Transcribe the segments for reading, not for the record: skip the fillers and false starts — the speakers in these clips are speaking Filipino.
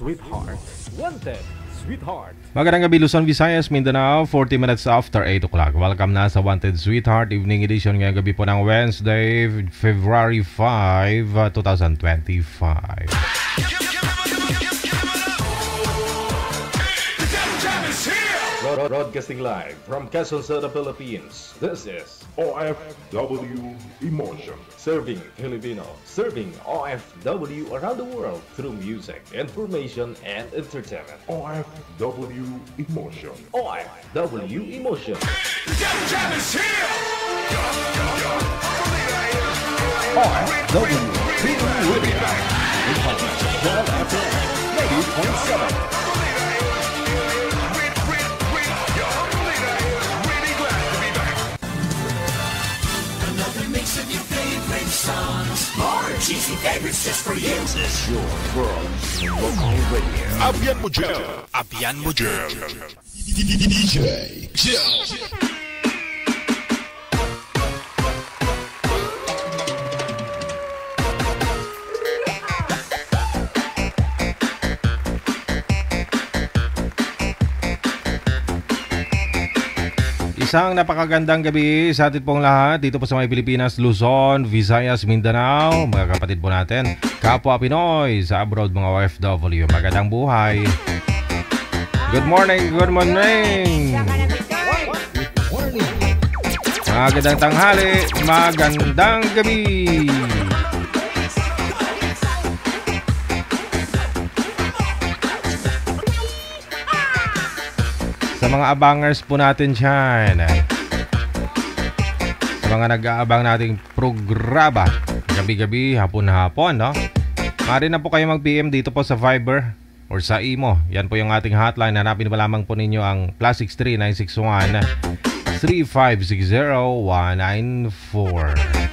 Sweetheart. Wanted, Sweetheart. Magandang gabi Luzon, Visayas, Mindanao, 40 minutes after 8 o'clock. Welcome na sa Wanted Sweetheart Evening Edition ngayong gabi po ng Wednesday, February 5, 2025. Broadcasting live from Quezon City, Philippines. This is OFW Emotion. Serving Filipino, serving OFW around the world through music, information, and entertainment. OFW Emotion. OFW Emotion. OFW Radio. Joel FM 90.7. Of your favorite songs, more cheesy favorites just for you. This is your world's local radio. Abyan mo dyan. Abyan mo dyan. DJ Gel. Isang napakagandang gabi sa atin pong lahat dito po sa mga Pilipinas, Luzon, Visayas, Mindanao, mga kapatid po natin, kapwa Pinoy sa abroad, mga OFW. Magandang buhay. Good morning, good morning. Magandang tanghali, magandang gabi. Sa mga abangers po natin dyan, sa mga nag-aabang nating programa gabi-gabi, hapon-hapon, no? Maaari na po kayo mag-PM dito po sa Viber or sa Imo. Yan po yung ating hotline. Hanapin pa lamang po ninyo ang +63 961 3560 194.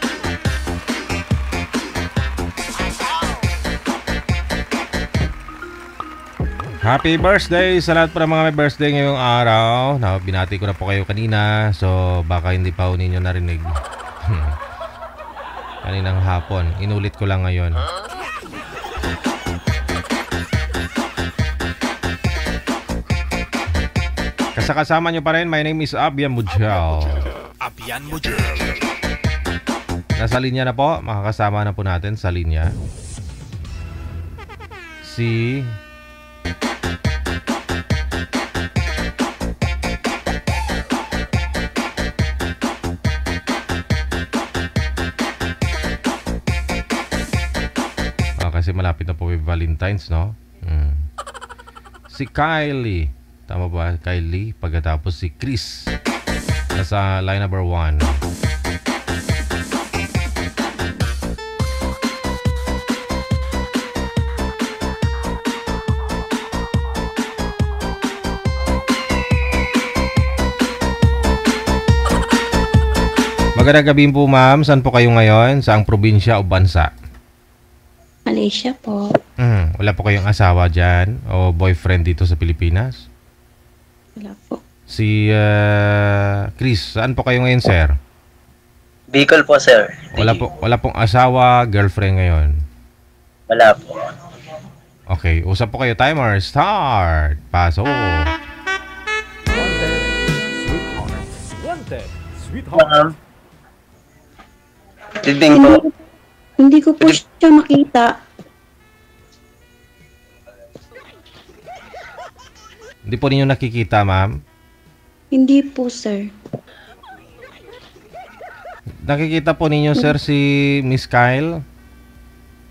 Happy birthday sa lahat po ng mga may birthday ngayong araw. Binati ko na po kayo kanina, so baka hindi pa ninyo narinig. Kaninang hapon. Inulit ko lang ngayon. Kasama nyo pa rin, my name is Abyan Mujal. Abyan mo dyan. Nasa linya na po, makakasama na po natin sa linya si kasi malapit na po yung Valentine's, no? Si Kylie. Tama ba? Kylie. Pagkatapos si Chris. Nasa line number 1. Magandang gabi po, ma'am. Saan po kayo ngayon? Saang probinsya o bansa? Malaysia po. Wala po kayong asawa dyan o boyfriend dito sa Pilipinas? Wala po. Si Chris, saan po kayo ngayon, sir? Bicol po, sir. Wala pong asawa, girlfriend ngayon? Wala po. Okay, usap po kayo. Timer, start! Paso! Wanted, Sweetheart. Wanted, Sweetheart. Ma'am. Tiding po. Hindi ko po siya makita. Hindi po ninyo nakikita, ma'am? Hindi po, sir. Nakikita po ninyo, sir, si Miss Kyle?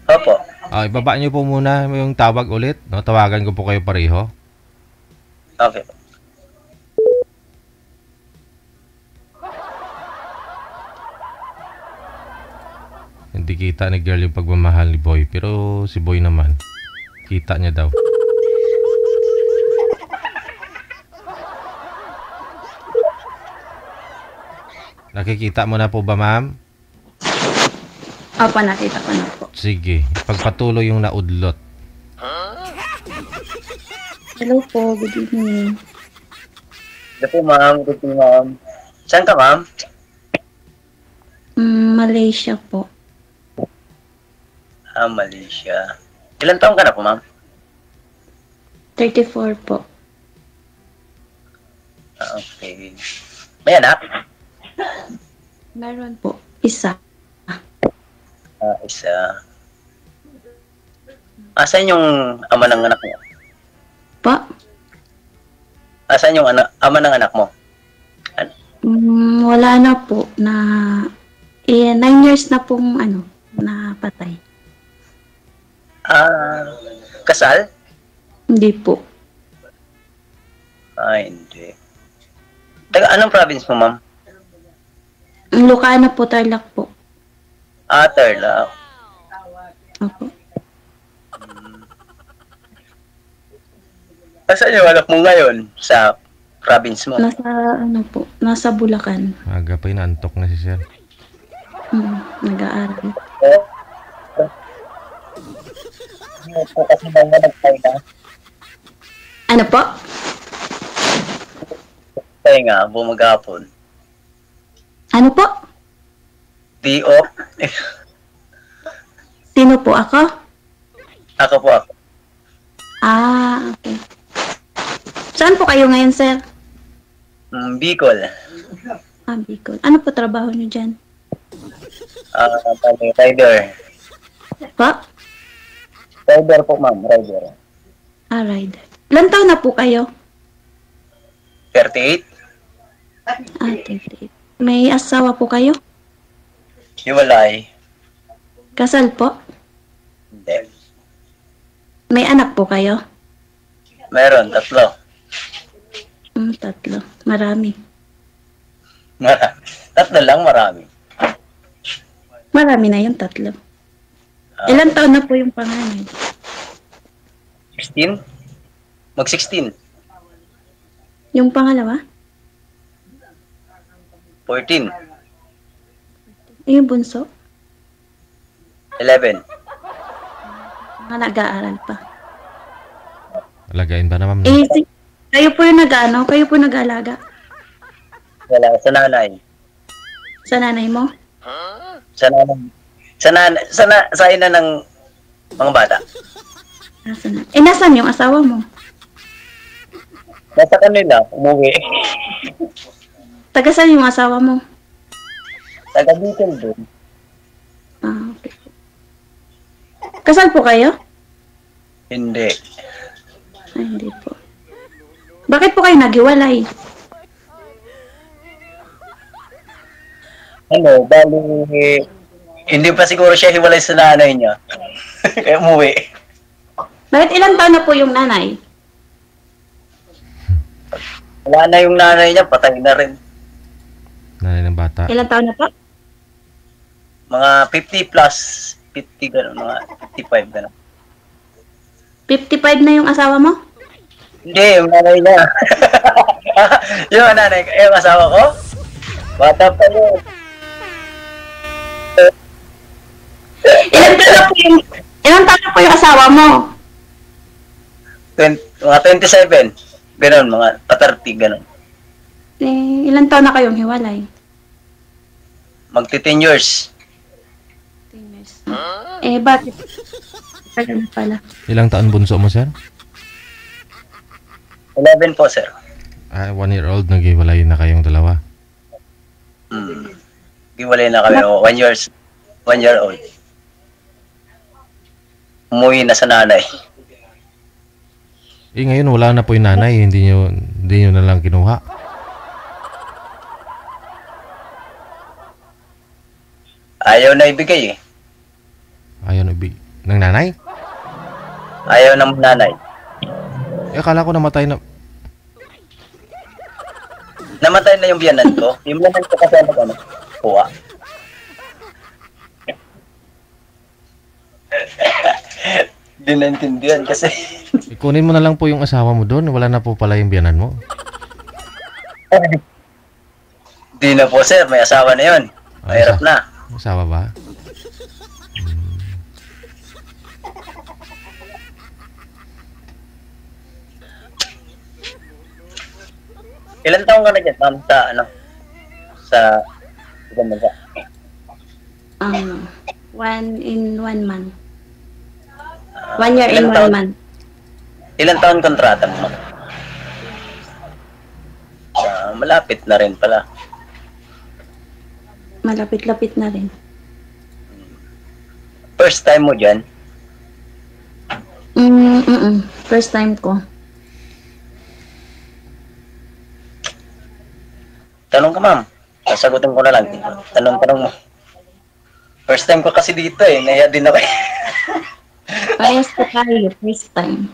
Opo. Ibaba niyo po muna yung tawag ulit. No? Tawagan ko po kayo pareho. Okay. Hindi kita ni girl yung pagmamahal ni boy. Pero si boy naman, kita niya daw. Nakikita mo na po ba, ma'am? Apa, nakita ko na po. Sige, pagpatuloy yung naudlot. Hello po, good evening. Hello po, ma'am. Good evening, ma'am. Saan ka, ma'am? Malaysia po. Malaysia. Ilan taong ka na po, ma'am? 34 po. Okay. May anak? Meron po. Isa. Isa. Asan yung ama ng anak mo? Po? Asan yung ama ng anak mo? Wala na po. 9 years na pong napatay. Kasal? Hindi po. Hindi. Taga anong province mo, ma'am? Lucana po, Tarlac po. Tarlac. Opo. Asan yung anak mo ngayon sa province mo? Nasa Bulacan. Aga pa inantok na si sir. Nag-aaral. Kasi nagtay na. Ano po? Tay nga, bumagapon. Ano po? D.O. Sino po ako? Ako po ako. Okay. Saan po kayo ngayon, sir? Bicol. Bicol. Ano po trabaho niyo dyan? Rider. Po? Rider po, ma'am. Rider. Rider. Ilan taon na po kayo? 38? 38. May asawa po kayo? Hiwalay. Kasal po? Hindi. May anak po kayo? Meron, 3. 3. Marami. 3 lang, marami. Marami na yung 3. Ilan taon na po yung panganay? 16? Mag-16. Yung pangalawa? 14. Yung bunso? 11. Mga nag-aaral pa. Alagain ba na ma'am? Kayo po yung kayo po nag-aalaga? Wala, sa nanay. Sa nanay mo? Sa nanay. Sa ina ng mga bata. Nasaan yung asawa mo? Nasa kanila, umuwi. Taga saan yung asawa mo? Taga Bicol doon. Okay. Kasal po kayo? Hindi. Hindi po. Bakit po kayo naghiwalay? Bali, hindi pa siguro siya hiwalay sa nanay niya. Kaya umuwi. Bakit ilang taon na po yung nanay? Wala na yung nanay niya, patay na rin. Nanay ng bata. Ilang taon na po? Mga 50 plus, 50 gano'n, mga 55 gano'n. 55 na yung asawa mo? Hindi, yung nanay niya. Yung asawa ko, bata pa yun. Ilang taon na po yung asawa mo? Mga 27, gano'n, mga 30 gano'n. Ilang taon na kayong hiwalay? Magti 10 years. 10 years. Bakit? Tagal na pala. Ilang taon bunso mo sir? 11 po, sir. 1-year-old naghiwalay na kayong dalawa. Giwalay na kami, 1 year old. Umuwi na sa nanay. Ngayon wala na po yung nanay, hindi nyo na lang kinuha. Ayaw na ibigay eh. Ayaw na ng nanay? Ayaw ng nanay. Akala ko namatay na. Namatay na yung biyanan ko. Yung biyanan ko kasi kuha. Di naintindihan kasi. Ikunin mo na lang po yung asawa mo doon. Wala na po pala yung biyanan mo. Di na po, sir. May asawa na yun. Mahirap na. Asawa ba? Ilan taong ka na dyan, ma'am, sa ibang bansa? 1 in 1 month. 1 year in Ilang 1 taon? month. Ilang taon kontrata mo? Malapit na rin pala. Malapit-lapit na rin. First time mo dyan? First time ko. Tanong ka, ma'am. Sasagutin ko na lang. Tanong mo. First time ko kasi dito eh. Naya din ako. Parehas ko tayo, first time.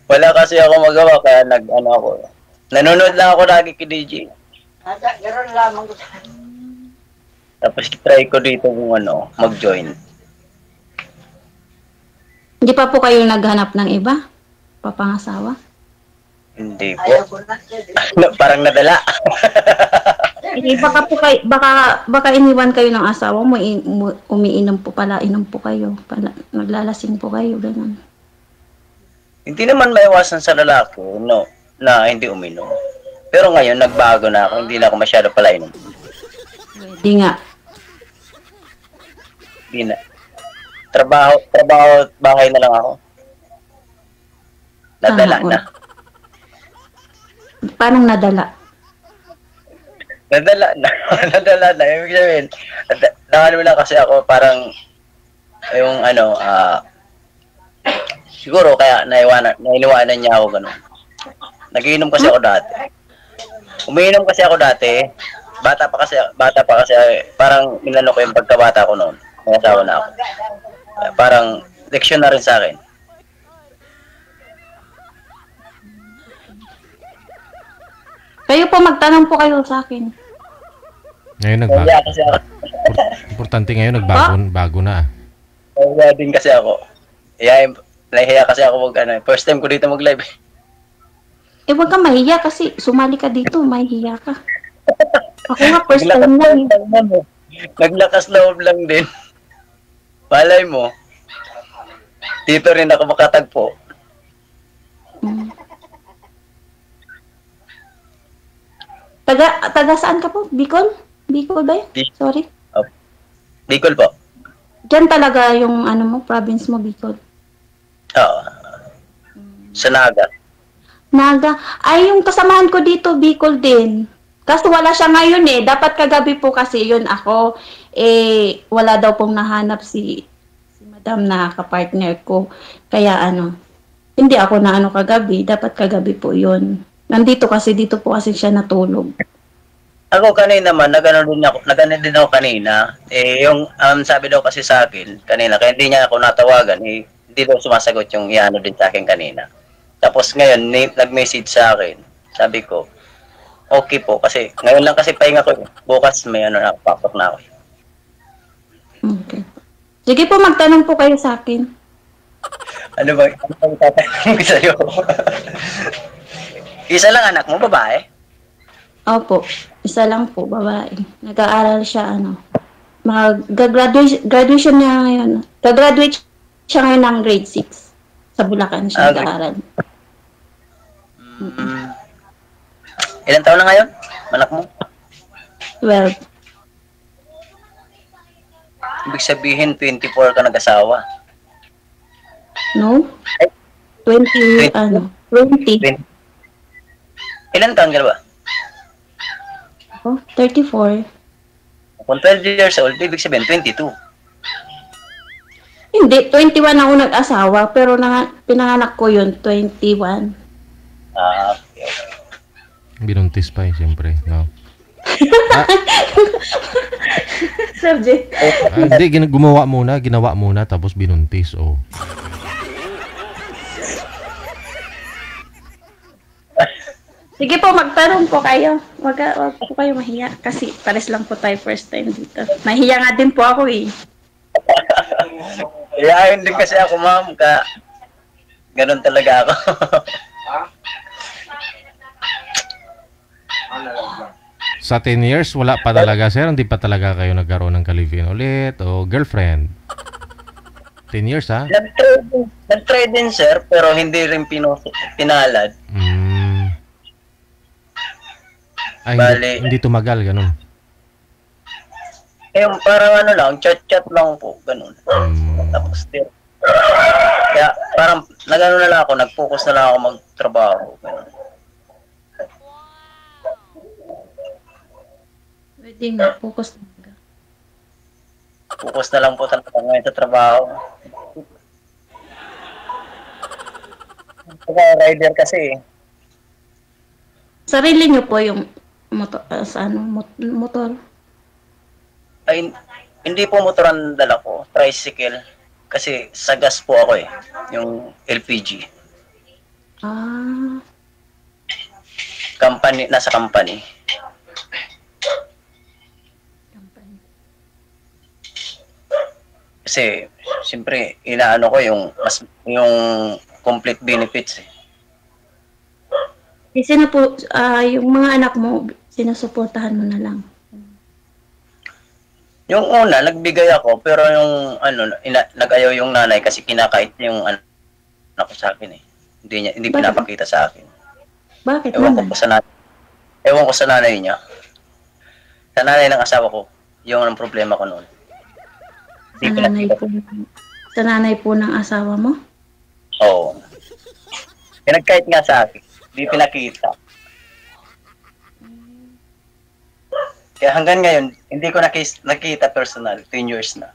Wala kasi ako magawa kaya ako. Nanonood lang ako lagi kay DJ. Gano'n lamang ko. Tapos try ko dito kung mag-join. Hindi pa po kayo naghanap ng iba? Papangasawa? Hindi po. Parang nadala. Baka iniwan kayo ng asawa mo, umiinom po pala, inom po kayo, naglalasing po kayo, ganun. Hindi naman maiwasan sa lalaki, na hindi uminom. Pero ngayon, nagbago na ako, hindi na ako masyado pala inom. Hindi nga. Hindi na. Trabaho, bahay na lang ako. Nadala na. Paano nadala? Nadala na. Nadala na. Ibig sabihin, nakano lang kasi ako parang yung siguro kaya nainiwanan niya ako gano'n. Nagiinom kasi ako dati. Umiinom kasi ako dati. Bata pa kasi parang minano ko yung pagkabata ko noon. May asawa na ako. Parang leksyon na rin sa akin. Kayo po, magtanong po kayo sa akin. Ngayon nagbago. Importante ngayon bago na. Kaya din kasi ako. Nahihiya kasi ako first time ko dito mag-live. Huwag kang mahiya kasi sumali ka dito, mahihiya ka. Ako nga, first time lang. Naglakas loob lang din. Malay mo, dito rin ako makatagpo. Taga saan ka po? Bicol? Bicol ba yun? Sorry. Oh. Bicol po. Diyan talaga yung province mo, Bicol. Oo. Sa Naga. Naga. Ay, yung kasamahan ko dito, Bicol din. Kaso wala siya ngayon eh. Dapat kagabi po kasi yun ako. Wala daw pong nahanap si madam na kapartner ko. Kaya hindi ako na kagabi. Dapat kagabi po yun. Dito po kasi siya natulog. Ako kanina man, nagano din ako kanina. Yung sabi daw kasi sa akin kanina, kaya hindi niya ako natawagan, hindi daw sumasagot yung din sa akin kanina. Tapos ngayon, nag-message sa akin. Sabi ko, okay po, kasi ngayon lang kasi pahinga ko. Bukas may papasok na ako. Okay. Sige po, magtanong po kayo sa akin. Ano ba tatanong sa'yo? Isa lang anak mo, babae? Opo, isa lang po, babae. Nag-aaral siya, graduation niya ngayon. Gagraduate siya ngayon ng grade 6. Sa Bulacan siya nag-aaral. Ilan taon na ngayon, anak mo? 12. Ibig sabihin, 24 ka nag-asawa. No? 20. 20. Ilan taon ka na ba? Ako, 34. Kung 12 years old, ibig sabihin, 22. Hindi, 21 ako nag-asawa, pero pinanganak ko yun, 21. Okay. Binuntis pa siyempre, no? Sir J. Hindi, ginawa muna, tapos binuntis, oh. Sige po, magtanong po kayo. Wag po kayo mahiya. Kasi pares lang po tayo first time dito. Nahiya nga din po ako eh. Ayayin din kasi ako, ma'am. Ganun talaga ako. Sa 10 years, wala pa talaga, sir? Hindi pa talaga kayo nagkaroon ng kalivin ulit o girlfriend? 10 years, ha? Nag-try din, sir, pero hindi rin pinalad. Ay, hindi tumagal, ganun. Parang lang, chat-chat lang po, ganun. Tapos, Kaya parang nagano na lang ako, nag-focus na lang ako magtrabaho. Ganun. Pwede nga, focus talaga. Focus na lang po talaga ngayon sa trabaho. Saka rider kasi eh. Sarili niyo po yung motor, motor. Ay, hindi po motor ang dala ko, tricycle. Kasi sa gas po ako eh, yung LPG. Ah, Company, nasa company. Kasi, siyempre, inaano ko yung complete benefits eh. kasi na po, yung mga anak mo, sinusuportahan mo na lang. Yung una, nagbigay ako, pero yung nag-ayaw yung nanay kasi kinakait niya yung anak ko sa akin eh. Hindi Bakit? pinapakita sa akin. Bakit Ewan naman? ko sa nanay niya. Sa nanay ng asawa ko, yung ang problema ko noon. Sa nanay po ng asawa mo? Oo. Pinagkait nga sa akin. Hindi pinakita. Kaya hanggang ngayon, hindi ko nakita personal. 10 years na.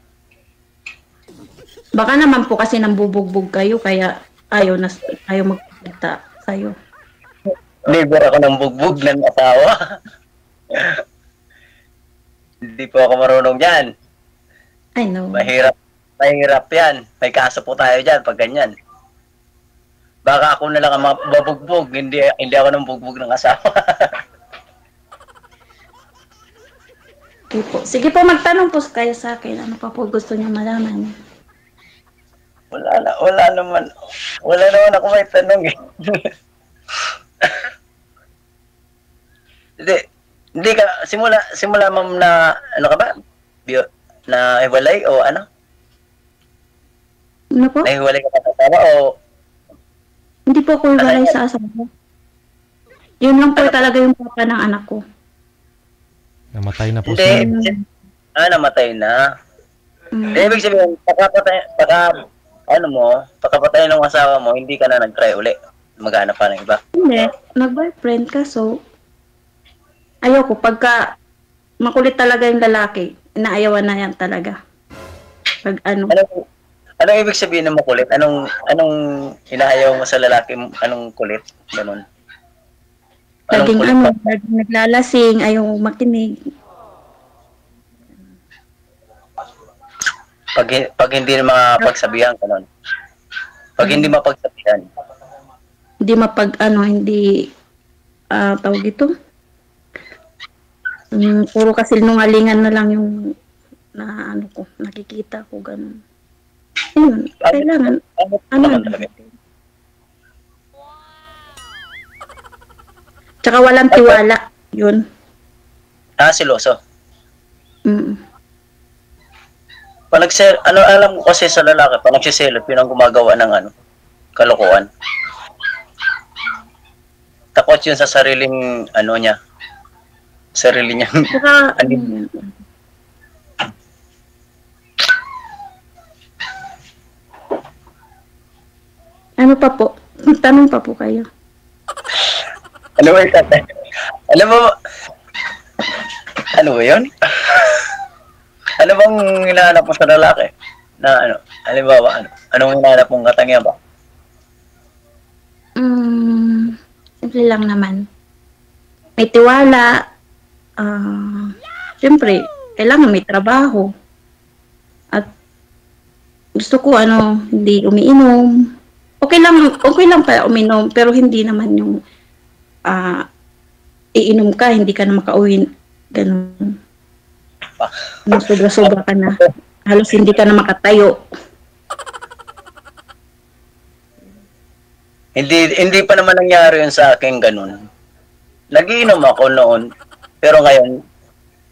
Baka naman po kasi nambubugbog kayo, kaya ayaw magkita sa'yo. Never ako ng bugbog ng asawa. Hindi po ako marunong dyan. I know. Mahirap yan. May kaso po tayo dyan pag ganyan. Baka ako na lang ang mabugbog, hindi ako ng bugbog ng asawa. Sige po, magtanong po kayo sa akin. Ano pa po gusto niyo malaman? Wala naman ako may tanong eh. Hindi ka, simula ma'am na, ano ka ba? Na hiwalay o ano? Ano po? Nahiwalay ka pa sa asawa o? Hindi po ako hiwalay sa asawa. Yun lang po talaga yung papa ng anak ko. Namatay na po siya. Hindi. Namatay na. Mm. Ibig sabihin, pagkapatay ng asawa mo, hindi ka na nag-try uli. Maghanap pa ng iba. Hindi. Nag-boyfriend ka, so ayoko. Pagka makulit talaga yung lalaki, inaayawan na yan talaga. Pag ano. Anong ibig sabihin ng makulit? Anong inaayaw mo sa lalaki? Anong kulit? Ganun. Laging laging naglalasing, ayaw makinig. Pag hindi mapagsabihan, ganun. Pag hindi mapagsabihan. Hindi tawag ito. Puro kasi nungalingan na lang yung nakikita ko, ganun. Ayun, kailangan, tsaka walang tiwala, yun. Siloso. Mm. Alam ko kasi sa lalaki, pag nagsiselot, yun ang gumagawa ng kalokohan. Takot yun sa sariling, niya. Sarili niya. Tsaka, ano pa po? Tanong pa po kayo. Ano ba yung tatay? Alam mo, ano ba yun? Ano bang hinahanap mo sa lalaki? Na halimbawa, anong hinahanap mong katangya ba? Simple lang naman. May tiwala. Siyempre, kailangan may trabaho. At gusto ko hindi umiinom. Okay lang pala uminom, pero hindi naman yung iinom ka, hindi ka na makauwi. Ganun. Sobra-sobra ka na. Halos hindi ka na makatayo. Hindi pa naman nangyari yun sa akin ganun. Nagiinom ako noon, pero ngayon,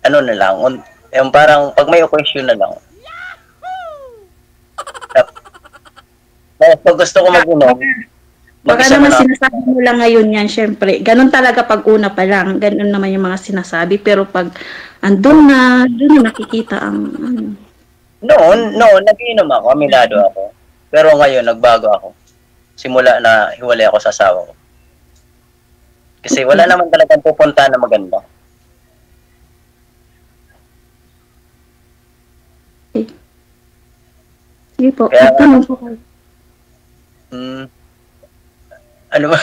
na lang, yung parang pag may occasion na lang. Pag gusto ko mag-inom, baka naman sinasabi mo lang ngayon yan, syempre. Ganun talaga pag una pa lang. Ganun naman yung mga sinasabi. Pero pag doon na nakikita ang Noon, nagiinom ako, aminado ako. Pero ngayon, nagbago ako. Simula na hiwalay ako sa asawa ko. Kasi wala naman talagang pupunta na maganda. Sige po, Kaya- magtanong po kayo. Ano ba?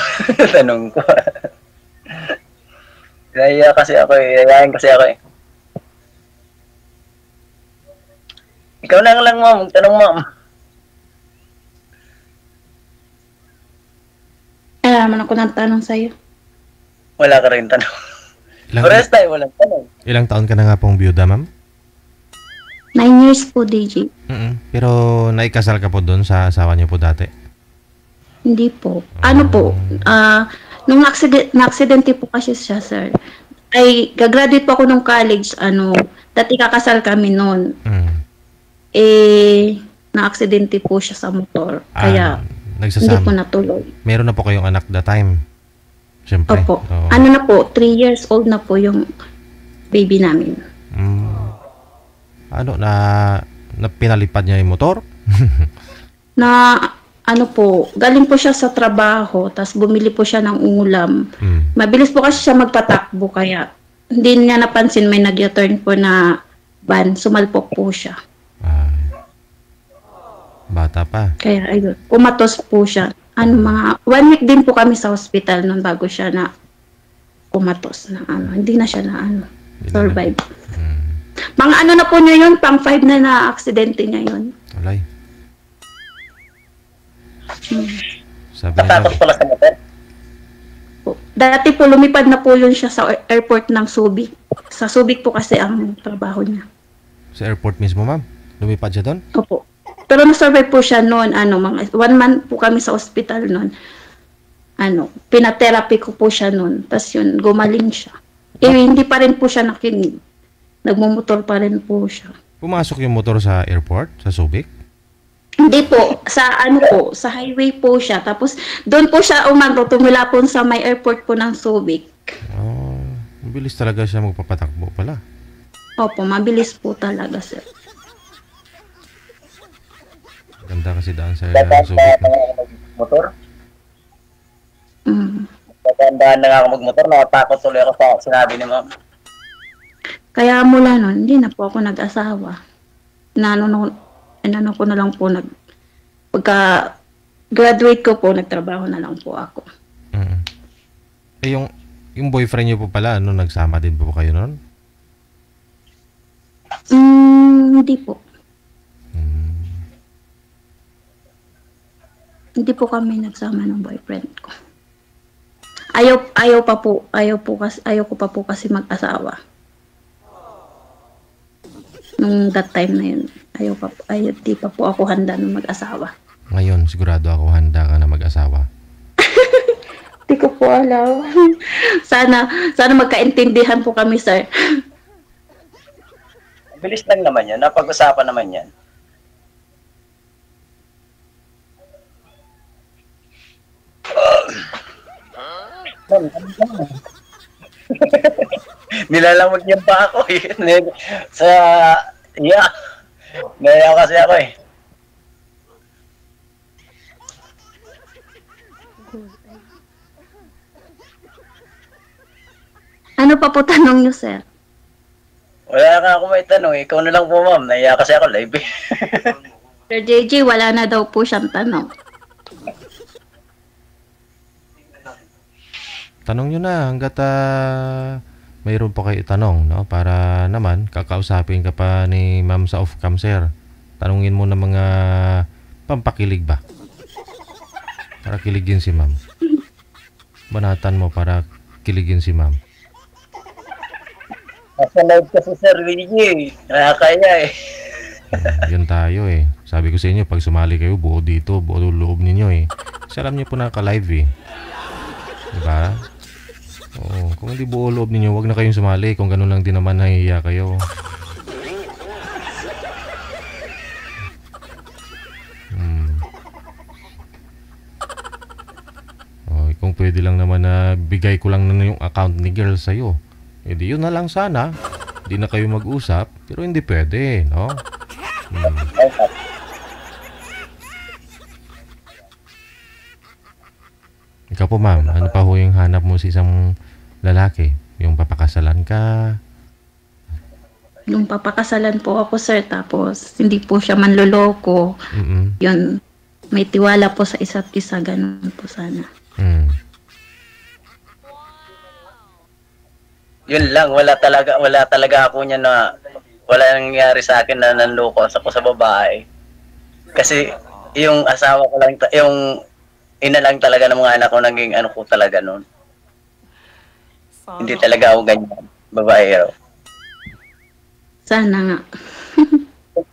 Tanong ko. Nahiya kasi ako eh. Nahiyain kasi ako eh. Ikaw na lang, ma'am. Tanong, ma'am. Naman ako ng tanong sa'yo. Wala ka rin tanong. Parehas tayo, walang tanong. Ilang taon ka na nga pong byuda, ma'am? 9 years po, DJ. Pero naikasal ka po doon sa asawa niyo po dati? Hindi po. Ano po, nung na-aksidente po kasi siya, sir, ay gagraduate po ako nung college, dati kakasal kami noon. Na-aksidente po siya sa motor. Kaya, hindi po natuloy. Meron na po kayong anak that time? Siyempre. Opo. Oo. Ano na po, 3 years old na po yung baby namin. Ano, na pinalipad niya yung motor? Galing po siya sa trabaho, tapos bumili po siya ng ulam. Mabilis po kasi siya magpatakbo, kaya hindi niya napansin may nag-turn po na van, sumalpok po siya. Bata pa. Kaya ayun, kumatos po siya. Mga 1 week din po kami sa hospital noon bago siya na kumatos na hindi na siya na survive. Mga na po niya yun, pang 5 na aksidente niya yun. Alay. Sabi Natakot niya, pala sa motor. Dati po lumipad na po yun siya sa airport ng Subic. Sa Subic po kasi ang trabaho niya. sa airport mismo, ma'am? Lumipad siya doon? Opo. Pero na-survive po siya noon, mga 1 month po kami sa ospital noon. Pinatherapy ko po siya noon. Tapos yun, gumaling siya. Hindi pa rin po siya nakinig. Nagmumotor pa rin po siya. Pumasok yung motor sa airport, sa Subic? Hindi po, sa highway po siya. Tapos doon po siya tumula po sa may airport po ng Subic. Oh, mabilis talaga siya magpapatakbo pala. Opo, mabilis po talaga, sir. Ganda kasi daan sa Tatandaan Subic. na nga ako magmotor. Mm. Tatandaan na nga ako magmotor. Nakatakot tuloy ako sa sinabi ni ma'am. Kaya mula noon, hindi na po ako nag-asawa. Ko na lang po pagka-graduate ko po, nagtrabaho na lang po ako. Yung boyfriend niyo po pala, nagsama din po kayo noon? Hindi po. Hindi po kami nagsama ng boyfriend ko. Ayaw ko pa po kasi mag-asawa. Nung that time na yun, di pa po ako handa na mag-asawa. Ngayon, sigurado ako handa ka na mag-asawa. Di ko po alam. Sana magkaintindihan po kami, sir. Bilis lang naman yan. Napag-usapan naman yan. Nilalamog niya pa ako eh. Naiyaw kasi ako eh. Ano pa po tanong niyo, sir? Wala ka ako may tanong. Ikaw na lang po, ma'am. Naiya kasi ako live eh. Sir JJ, wala na daw po siyang tanong. Tanong nyo na hanggat mayroon pa kayo itanong, no? Para naman kakausapin ka pa ni ma'am sa off-cam, sir. Tanungin mo na mga pampakilig ba? Para kiligin si ma'am. Banatan mo para kiligin si ma'am. Nasa live kasi Sir Luigi. Nakakaya eh. Yun tayo eh. Sabi ko sa inyo, pag sumali kayo, buo dito, buo loob ninyo eh. Kasi alam niyo po naka-live eh. Diba? Oo, kung hindi buo loob ninyo, wag na kayong sumali. Kung ganun lang din naman, nahihiya kayo. Kung pwede lang naman na bigay ko lang na yung account ni girl sa'yo. Eh di yun na lang sana. Di na kayo mag-usap. Pero hindi pwede, no? Ikaw po ma'am, ano pa ho yung hanap mo sa isang lalaki? Yung papakasalan ka? Nung papakasalan po ako, sir, tapos hindi po siya manloloko. Yun, may tiwala po sa isa't isa, ganun po sana. Yun lang, wala talaga ako niya na wala nangyari sa akin na nanloko ako sa babae. Kasi yung asawa ko lang, yung ina lang talaga ng mga anak ko, naging ano ko talaga noon. Hindi talaga ako ganyan, babaero. Sana nga.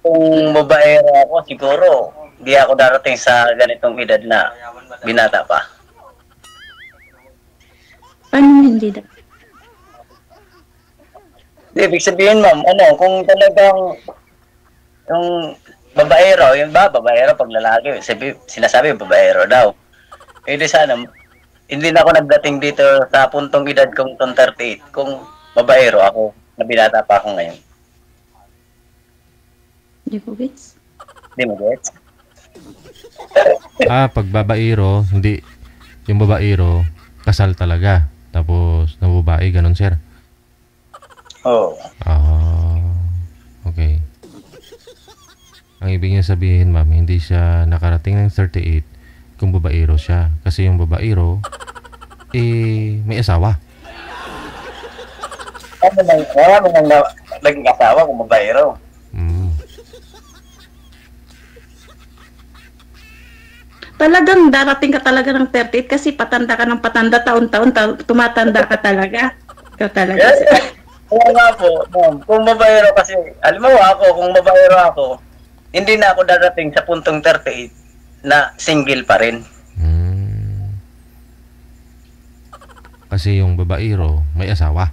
Kung babaero ako, siguro, hindi ako darating sa ganitong edad na binata pa. Paano hindi daw? Ibig sabihin, ma'am, kung talagang yung babaero, yung babaero pag lalaki, sinasabi babaero daw. Eh di sana, hindi na ako nagdating dito sa puntong edad kong 38 kung babaero ako, na binata pa ako ngayon. Hindi po gets? Hindi mo gets? Pag babaero, hindi. Yung babaero, kasal talaga. Tapos, nabubae, ganun sir. Oo. Okay. Ang ibig niya sabihin, ma'am, hindi siya nakarating ng 38 kung babaero siya. Kasi yung babaero, may asawa. Marami nang naging asawa kung babaero. Talagang darating ka talaga ng 38 kasi patanda ka ng patanda, taon-taon, tumatanda ka talaga. Ikaw talaga. Kaya nga po, ma'am, kung babaero kasi, alam mo kung babaero ako, hindi na ako darating sa puntong 38 na single pa rin. Kasi yung babaero, may asawa.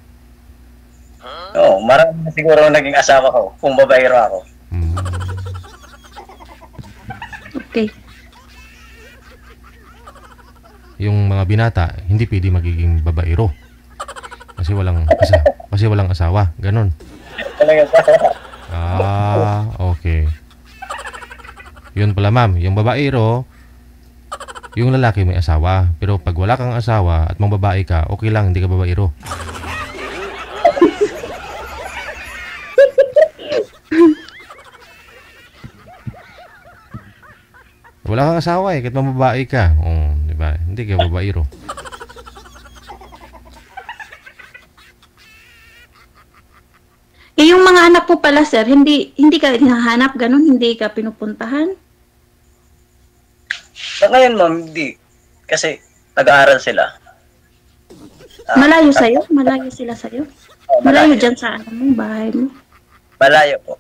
Oo, marami na siguro naging asawa ko kung babaero ako. Okay. Yung mga binata, hindi pwede magiging babaero. Kasi walang asawa. Ganon. Okay. Yun pala ma'am, yung babaero, yung lalaki may asawa. Pero pag wala kang asawa at mambabae ka, okay lang, hindi ka babaero. Wala kang asawa kahit mambabae ka. Diba? Hindi ka babaero. Yung mga anak po pala, sir, hindi ka hinahanap, ganun, hindi ka pinupuntahan? Sa ngayon, ma'am, hindi. Kasi nag-aaral sila. Malayo sa'yo? Malayo sila sa'yo? Malayo dyan sa bahay mo? Malayo po.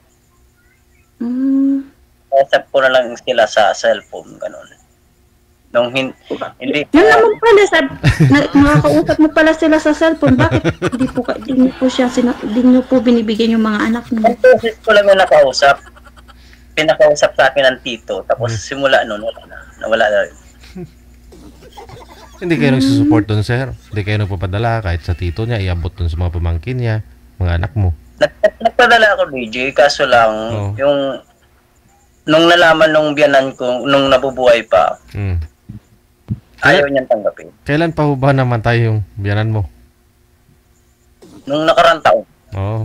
Usap ko na lang sila sa cellphone, ganun. Nung hindi... Yun naman pala, nakakausap mo pala sila sa cellphone. Bakit di nyo po binibigyan yung mga anak mo? Ang process ko lang yung nakausap. Pinakausap sa akin ng tito. Tapos simula nun, nawala na rin. Hindi kayo nagsusupport dun, sir? Hindi kayo nagpapadala kahit sa tito niya, iabot dun sa mga pamangkin niya, mga anak mo? Nagpadala ako, DJ, kaso lang, yung... Nung nalaman nung biyanan ko, nung nabubuhay pa, ayaw niyang tanggapin. Kailan pa ba naman tayo yung biyanan mo? Nung nakarang taon. Oo.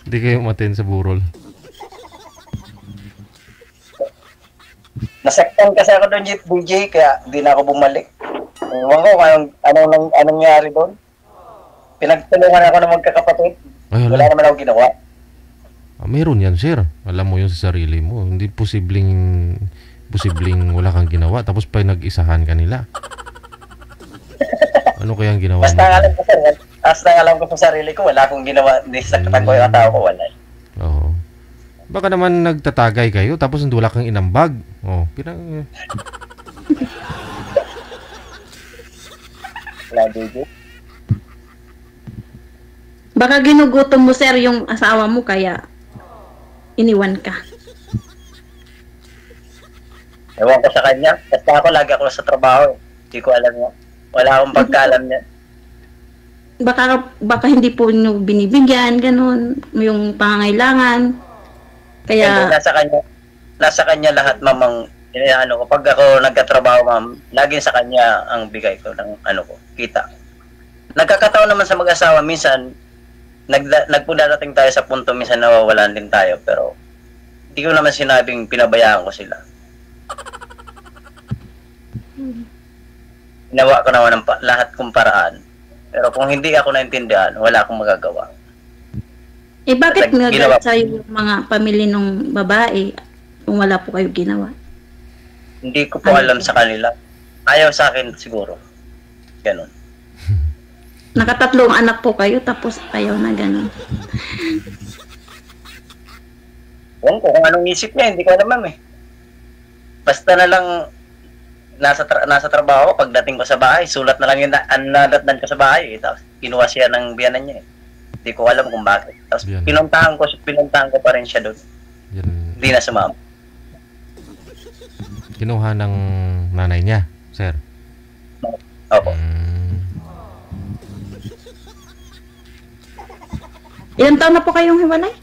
Hindi kayo umatin sa burol. Nasaktan kasi ako doon, DJ, kaya di na ako bumalik. Ewan ko anong nangyari doon. Pinagtulungan ako ng magkakapatid. Wala naman ako ginawa. Meron yan, sir. Alam mo yun sa sarili mo. Hindi posibleng wala kang ginawa. Tapos pa nag-isahan ka nila. Ano kayang ginawa mo? Basta alam ko sa sarili ko, wala akong ginawa. Hindi saktan ko yung tao ko, wala. Oo. Baka naman nagtatagay kayo, tapos wala kang inambag. Wala, DJ. Baka ginugutom mo, sir, yung asawa mo, kaya iniwan ka. Ewan ko sa kanya. Basta ako, lagi ako sa trabaho. Hindi ko alam niya. Wala akong pagkaalam niya. Baka hindi po nyo binibigyan, ganun, yung pangangailangan. Kaya... Nasa kanya lahat, mamang Kapag ako nagkatrabaho, ma'am, laging sa kanya ang bigay ko ng kita. Nagkakataon naman sa mag-asawa, minsan, nagpudarating tayo sa punto, minsan nawawalan din tayo, pero hindi ko naman sinabing pinabayaan ko sila. Ginawa ko naman lahat kong paraan. Pero kung hindi ako naintindihan, wala akong magagawa. Bakit nagalit sa'yo yung mga pamilya ng babae kung wala po kayo ginawa? Hindi ko po alam sa kanila. Ayaw sa akin siguro. Ganon. Nakatatlong anak po kayo, tapos ayaw na ganon. Kung anong isip niya, hindi ko alam eh. Basta na lang nasa trabaho, pagdating ko sa bahay, sulat na lang yung nadatnan ko sa bahay. Tapos kinuha siya ng biyanan niya. Hindi ko alam kung bakit. Tapos pinuntahan ko pa rin siya doon. Hindi na sumama. Kinuha ng nanay niya, sir? Opo. Ilang taon na po kayong hiwalay?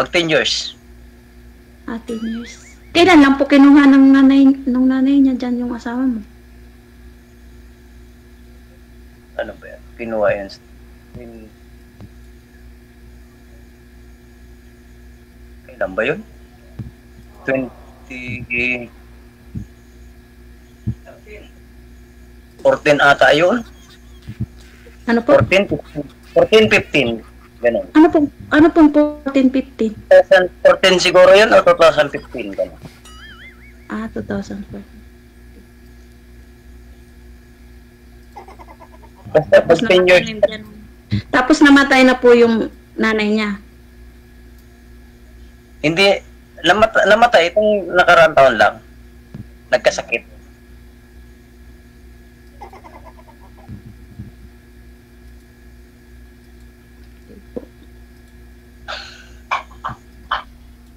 Mag 10 years. 10 years. Kailan lang po kinuha ng nanay niya dyan yung asawa mo? Ano ba yan? Kinuha yan. Kailan ba yun? 14 ata yun? Ano po? 14-15. Ganun. Ano pong 14-15? 2014 siguro yun o 2015? Ganun. 2014. Tapos 10 years. Tapos namatay na po yung nanay niya. Hindi, namatay itong nakaraang taon lang. Nagkasakit.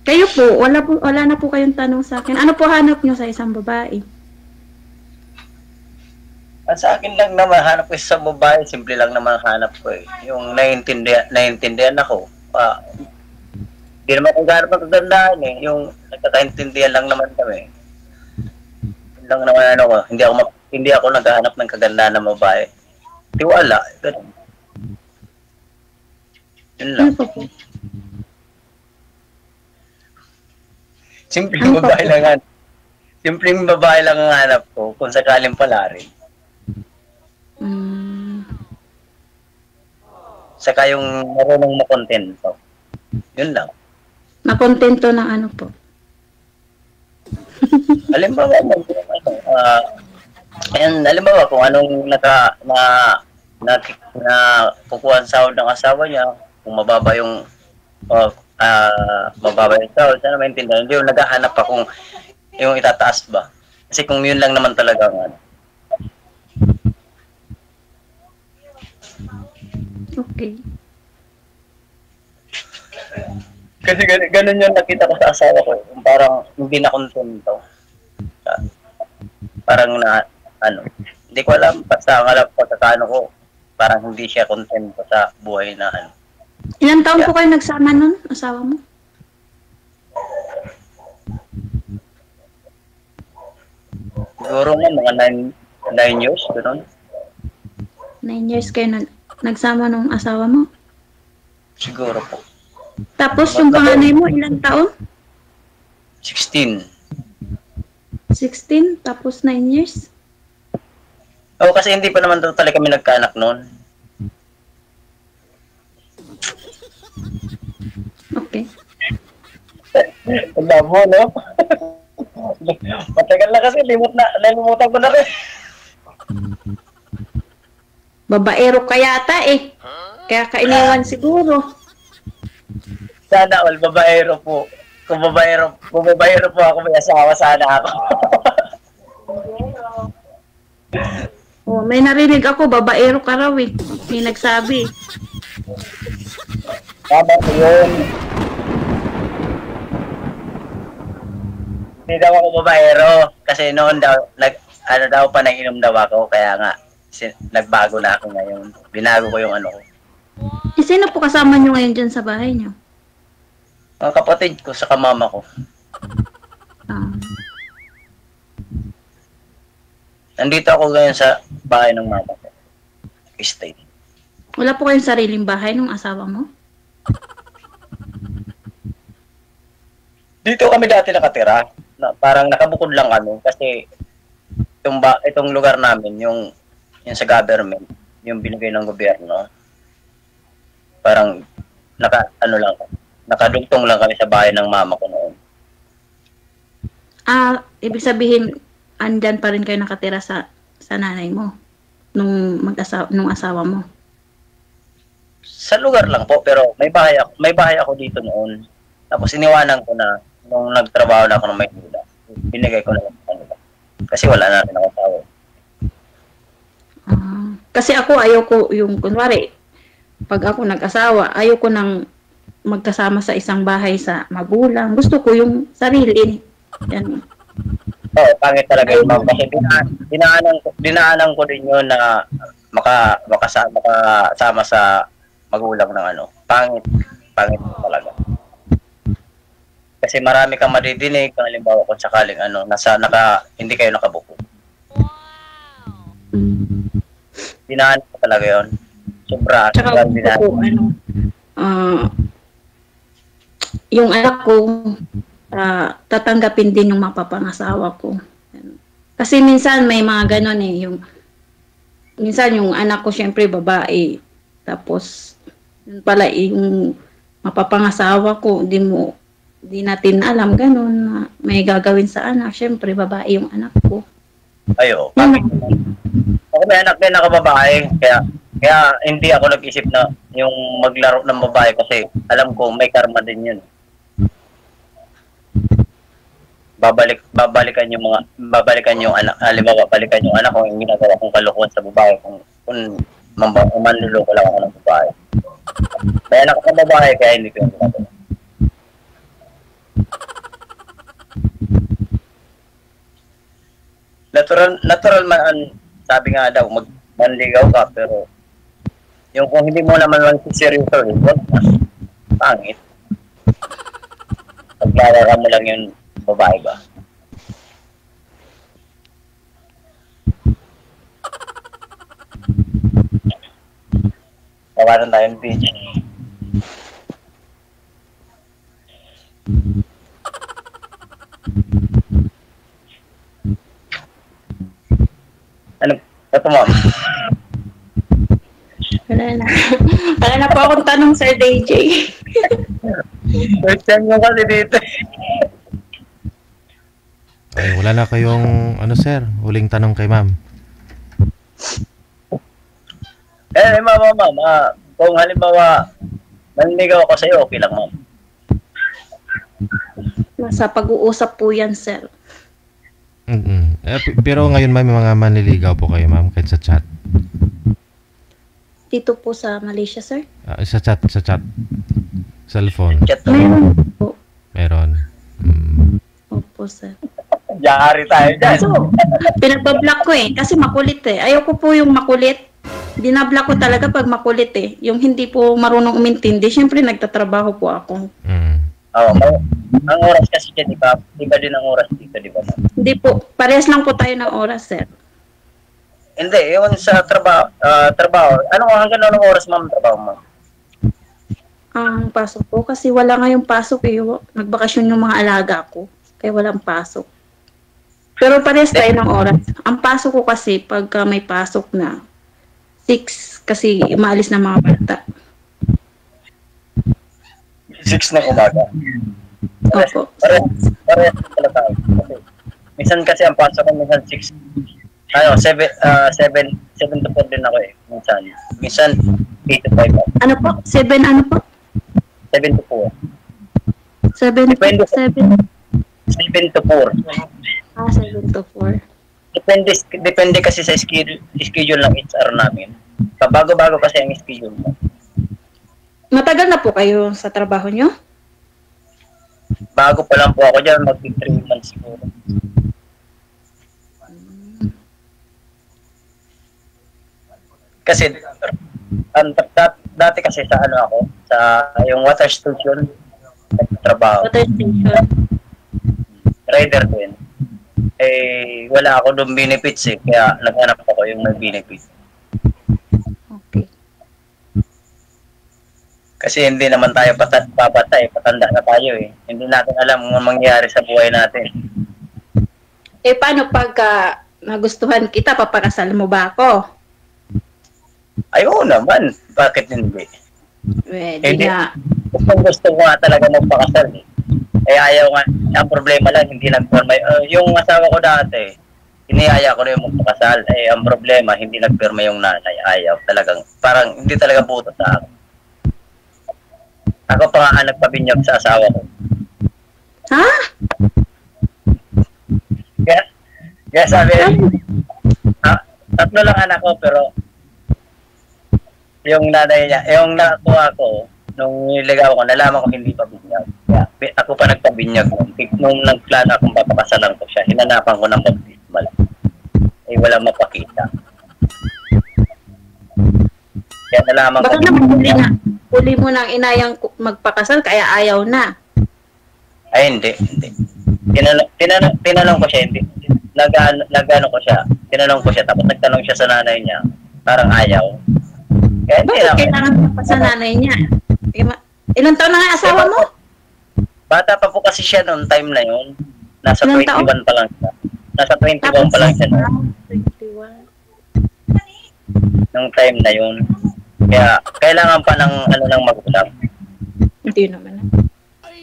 Kayo po, wala na po kayong tanong sa akin. Ano po hanap nyo sa isang babae? Sa akin lang naman, hanap ko sa babae, simple lang naman hanap ko eh. Yung naiintindihan ako. Hindi naman kung gano'n magagandaan eh. Yung nagkakaintindihan lang naman kami. Yun lang naman ko. Hindi ako naghahanap ng kagandaan ng babae. Tiwala. Ganun. Yun lang. Simpleng babae lang hanap. Simpleng babae lang ang hanap ko kung sakaling pala rin. Saka yung marunong makontento. Yun lang. Makontento ng ano po? Halimbawa, halimbawa kung anong kukuha ang sahod ng asawa niya, kung mababa yung sahod, sana maintindihan. Hindi yung naghahanap pa kung yung itataas ba. Kasi kung yun lang naman talaga Okay. Kasi ganun yung nakita ko sa asawa ko. Parang hindi na kontento. Parang hindi ko alam. Basta ang alam pagkakano ko, parang hindi siya kontento sa buhay na Ilang taon po kayo nagsama nun, asawa mo? Siguro nga mga 9 years, gano'n. 9 years kayo nagsama nung asawa mo? Siguro po. Tapos yung panganay mo, ilang taon? 16. 16, tapos 9 years? Oo, kasi hindi pa naman totally kami nagkaanak noon. Okay. Alam mo, no? Matagal na kasi, nalimutan ko na rin. Babaero ka yata eh. Kaya kainiwan siguro. Sana all babaero po. Kung babaero po ako, may asawa sana ako. May narinig ako, babaero ka raw eh. May nagsabi. Tama ko yun. Hindi daw ako babaero. Kasi noon daw, panainom daw ako. Kaya nga, nagbago na ako ngayon. Binago ko yung ko. Sino po kasama nyo ngayon dyan sa bahay nyo? Ang kapatid ko sa mama ko. Ah, Nandito ako ngayon sa bahay ng mama ko. Stay. wala po kayong sariling bahay nung asawa mo? Dito kami dati nakatira. Parang nakabukod lang kami kasi itong lugar namin, yung sa government, yung binigay ng gobyerno. Parang nakadugtong lang kami sa bahay ng mama ko noon. Ah, ibig sabihin, andyan pa rin kayo nakatira sa nanay mo nung asawa mo. Sa lugar lang po, pero may bahay ako dito noon. Tapos iniwanan ko na nung nagtrabaho na ako ng Maynila. Binigay ko na lang sa kanila. Kasi wala na rin ako asawa. Kasi ako, ayoko yung, kunwari, pag ako nag-asawa, ayoko nang magkasama sa isang bahay sa magulang. Gusto ko yung sarili. Yan. Oo, pangit talaga yun, ma'am. Kasi dinaanan ko din yun na makasama sa magulang ng ano. Pangit talaga. Kasi marami kang madidinig, kung halimbawa kung sakaling hindi kayo nakabuko. Dinaanan ko talaga yun. Sobra. Tsaka gusto ko, yung anak ko, tatanggapin din yung mapapangasawa ko. Kasi minsan may mga ganon minsan yung anak ko syempre babae. Tapos, yun pala yung mapapangasawa ko, di natin alam ganon na may gagawin sa anak. Syempre, babae yung anak ko. Ayo. Ako may anak din ako babae, kaya hindi ako nag-isip na yung maglaro ng babae kasi alam ko may karma din yun. Babalikan yung anak, halimbawa babalikan yung anak ko yung ginagawa kong kalokohan sa babae kung manluloko lang ako ng babae. May anak ko ng babae kaya hindi ko yung ginagawa. Natural man, sabi nga daw, manligaw ka, pero yung kung hindi mo naman lang seryoso, wag na. Pangit. Paglalaro mo lang yung babae ba? Tawanan tayong beach. Ano? Ito, ma'am. Wala na po akong tanong, Sir DJ. First time mo kasi dito. Ay, wala na kayong, sir, huling tanong kay ma'am. Ma'am. Kung halimbawa, manligaw ako sa'yo, okay lang, ma'am. Nasa pag-uusap po yan, sir. Pero ngayon ma'am, may mga manliligaw po kayo ma'am, kahit sa chat. Dito po sa Malaysia, sir? Sa chat. Cellphone. Chat Meron po. Meron. Opo, sir. Yari tayo dyan. So, pinagpa-block ko kasi makulit Ayoko po yung makulit. Dinablock ko talaga pag makulit Yung hindi po marunong umintindi, syempre nagtatrabaho po ako. Oo, ang oras kasi dyan, iba din ang oras dito, di ba? Hindi po, parehas lang po tayo ng oras, sir. Hindi, yun sa trabaho. Hanggang anong oras, ma'am, trabaho mo? Ang pasok po, kasi wala ngayong pasok Nagbakasyon yung mga alaga ko, kaya walang pasok. Pero parehas tayo ng oras. Ang pasok ko kasi, pagka may pasok na, 6, kasi maalis na mga bata. 6 ng umaga. Opo. Parehas pala tayo. Minsan kasi ang pasok ko, minsan 6. 7 to 4 din ako Minsan 8 to 5 ako. Ano po? 7 ano po? 7 to 4. 7 Depende. 7. 7 to 4. 7 to 4. Depende kasi sa schedule ng HR namin. Bago-bago kasi ang schedule mo. Matagal na po kayo sa trabaho nyo? Bago pa lang po ako dyan, mag-3 months siguro. Kasi, dati kasi sa yung water station, nagtatrabaho. Water station. rider din. Eh, wala ako doon benefits eh. Kaya naghanap ako yung may benefits. Okay. Kasi hindi naman tayo papatay. Patanda na tayo eh. Hindi natin alam kung mangyayari sa buhay natin. Eh, paano pagka nagustuhan kita, papakasal mo ba ako? Ay, oo naman. Bakit hindi? Pwede Hindi. nga. Kung gusto ko nga talaga magpakasal eh. Eh, ayaw nga. Ang problema lang, hindi nagpirma. Yung asawa ko dati, iniyaya ko na yung magpakasal. Eh, ang problema, hindi nagpirma yung nanay. Ayaw talagang, parang hindi talaga buto sa akin. Ako pa nga nagpabinyag sa asawa ko. Ha? Kaya sabi, tatlo lang anak ko, pero yung nanay niya, yung nakuha ko, nung niligaw ko, nalaman ko hindi pa binyag. Kaya ako pa nagpabinyag. Nung nagplano akong papakasalan ko siya, hinanapan ko ng baptismal. Eh, wala mapakita. Kaya nalaman ko. Baka naman huli mo nang inayang magpakasal, kaya ayaw na. Ay, hindi. Tinanong ko siya, hindi. Nagano ko siya. Tinanong ko siya, tapos nagtanong siya sa nanay niya. Parang ayaw. Kaya hindi Bakit lang. kailangan mo pa sa nanay niya? Ilang taon na nga asawa mo? Bata pa po kasi siya noong time na yun. Nasa Ilang 21 taon? pa lang siya. Nasa 21 pa lang siya noon. 21. Nung time na yun. Kaya kailangan pa ng ng magulang. Hindi naman.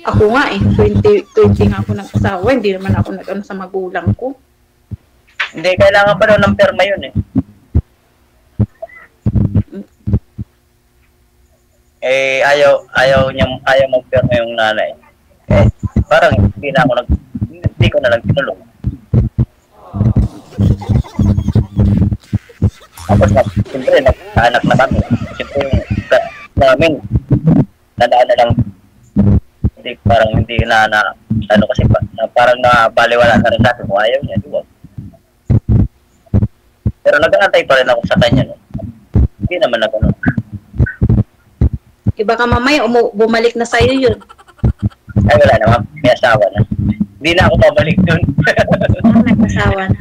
Ako nga eh, 20 nga ako ng asawa, hindi naman ako nag-ano sa magulang ko. Hindi, kailangan pa daw ng perma yun eh. Eh, ayaw magperma yung nanay. Eh, parang hindi ko na lang tinulong. Tapos, siyempre, nagkaanak na kami. Siyempre, yung namin, nadaan na lang, hindi kasi parang nabaliwala na rin sa akin kung ayaw niya, di ba? Pero nag-aantay pa rin ako sa kanya, no? Hindi naman na gano'n. Iba ka mamaya, bumalik na sa'yo yun. Ay, wala naman. May asawa na. Hindi na ako babalik dun. Nag-asawa na.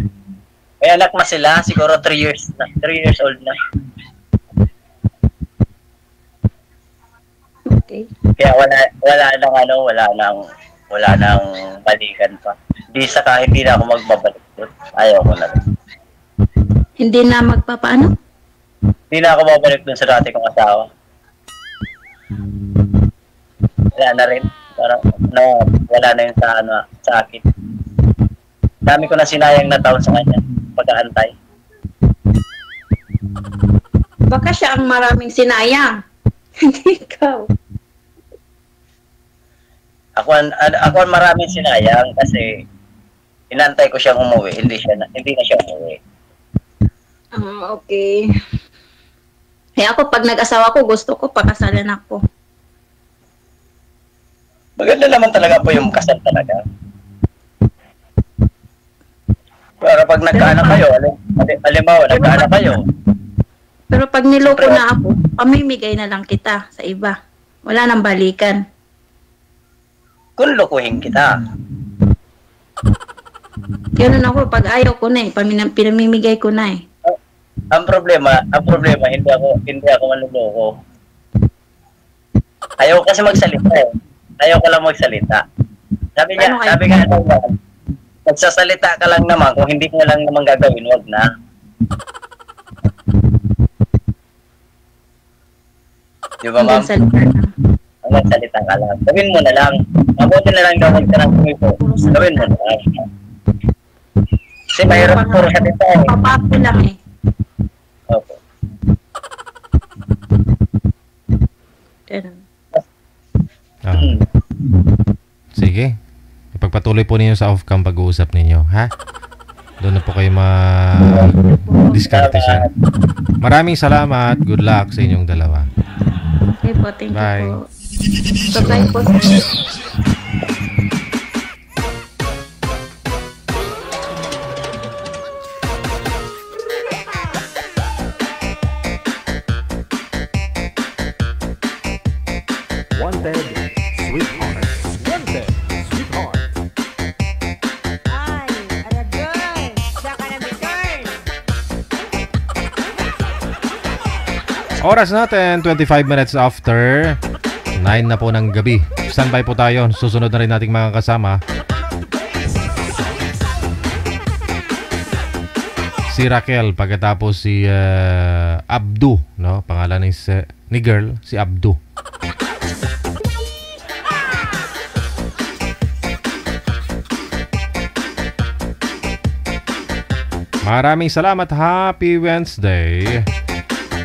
May anak na sila. Siguro 3 years na. 3 years old na. Okay. Kaya wala nang balikan pa. Hindi na ako magbabalik dun. Ayaw ko na rin. Hindi na magpapaano? Hindi na ako babalik dun sa dati kong asawa. Wala na rin. Parang, wala na yun sa akin. Dami ko na sinayang na taon sa kanya. Pag-aantay. Baka siya ang maraming sinayang. Hindi ikaw. Ako ang maraming sinayang kasi inantay ko siyang umuwi. Hindi na siya umuwi. Okay. Eh ako, pag nag-asawa ko, gusto ko pakasalan ako. Maganda naman talaga po yung kasal talaga. Para pag nagkaanak kayo, halimbawa, nagkaanak kayo. Pero pag niloko na ako, pamimigay na lang kita sa iba. Wala nang balikan. Kung lukuhin kita. Ganun ako, pag ayaw ko na eh, pinamimigay ko na eh. Ang problema, hindi ako manluloko. Ayaw kasi magsalita eh. Ayaw ko lang magsalita. Sabi nga, magsasalita ka lang naman, kung hindi ko lang naman gagawin, wag na. Di ba, ma'am? Hanggang salita ka lang. Gawin mo na lang. Mabuti na lang gawin ka ng kumito. Gawin mo na lang. Kasi mahirap puro salita eh. Papapo lang eh. Opo. Ganun. Sige. Ipagpatuloy po ninyo sa off-cam pag-uusap ninyo, ha? Doon na po kayo ma-discarte siya. Maraming salamat. Good luck sa inyong dalawa. Okay po, thank Bye. you po. Bye po. Wanted, sweetheart. Wanted, sweetheart. Oras natin, 25 minutes after 9 na po ng gabi. Standby po tayo. Susunod na rin nating mga kasama. Si Raquel, pagkatapos si Abdu, no? Pangalan ni girl, si Abdu. Maraming salamat. Happy Wednesday.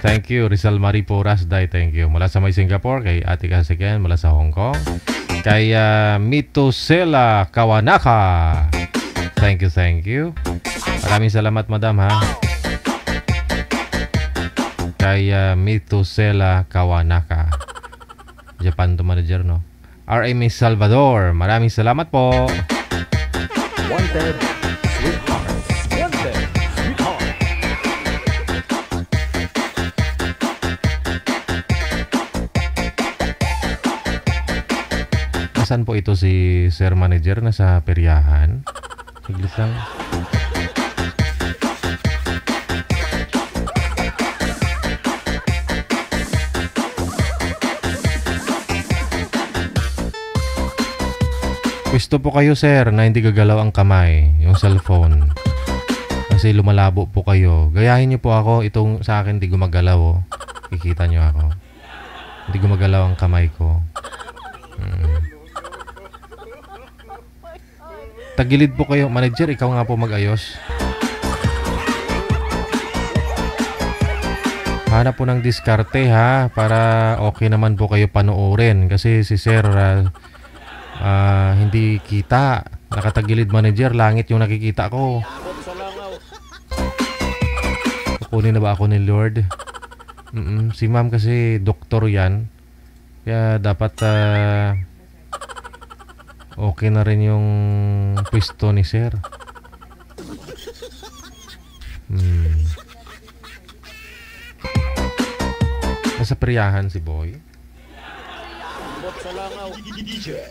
Thank you, Rizal Marie Porasday. Thank you. Mula sa may Singapore, kay Ate Kasiken, mula sa Hong Kong. Kay Mitosela Kawanaka. Thank you. Maraming salamat, madam, ha. Kay Mitosela Kawanaka. Japan to manager, no? RM Salvador. Maraming salamat po. Wanted, sweetheart. Wanted, sweetheart. Saan po ito si Sir Manager? Nasa peryahan? Siglit lang. Pwesto po kayo, sir, na hindi gagalaw ang kamay, yung cellphone. Kasi lumalabo po kayo. Gayahin niyo po ako. Itong sa akin, hindi gumagalaw. Oh. Kikita niyo ako. Hindi gumagalaw ang kamay ko. Tagilid po kayo. Manager, ikaw nga po mag-ayos. Hanap po ng diskarte, ha, para okay naman po kayo panoorin. Kasi si sir hindi kita. Nakatagilid, manager. Langit yung nakikita ko. Kukunin na ba ako ni Lord? Si ma'am kasi doktor yan. Kaya dapat okay na rin yung pwesto ni sir. Nasa peryahan si boy. DJ Joe.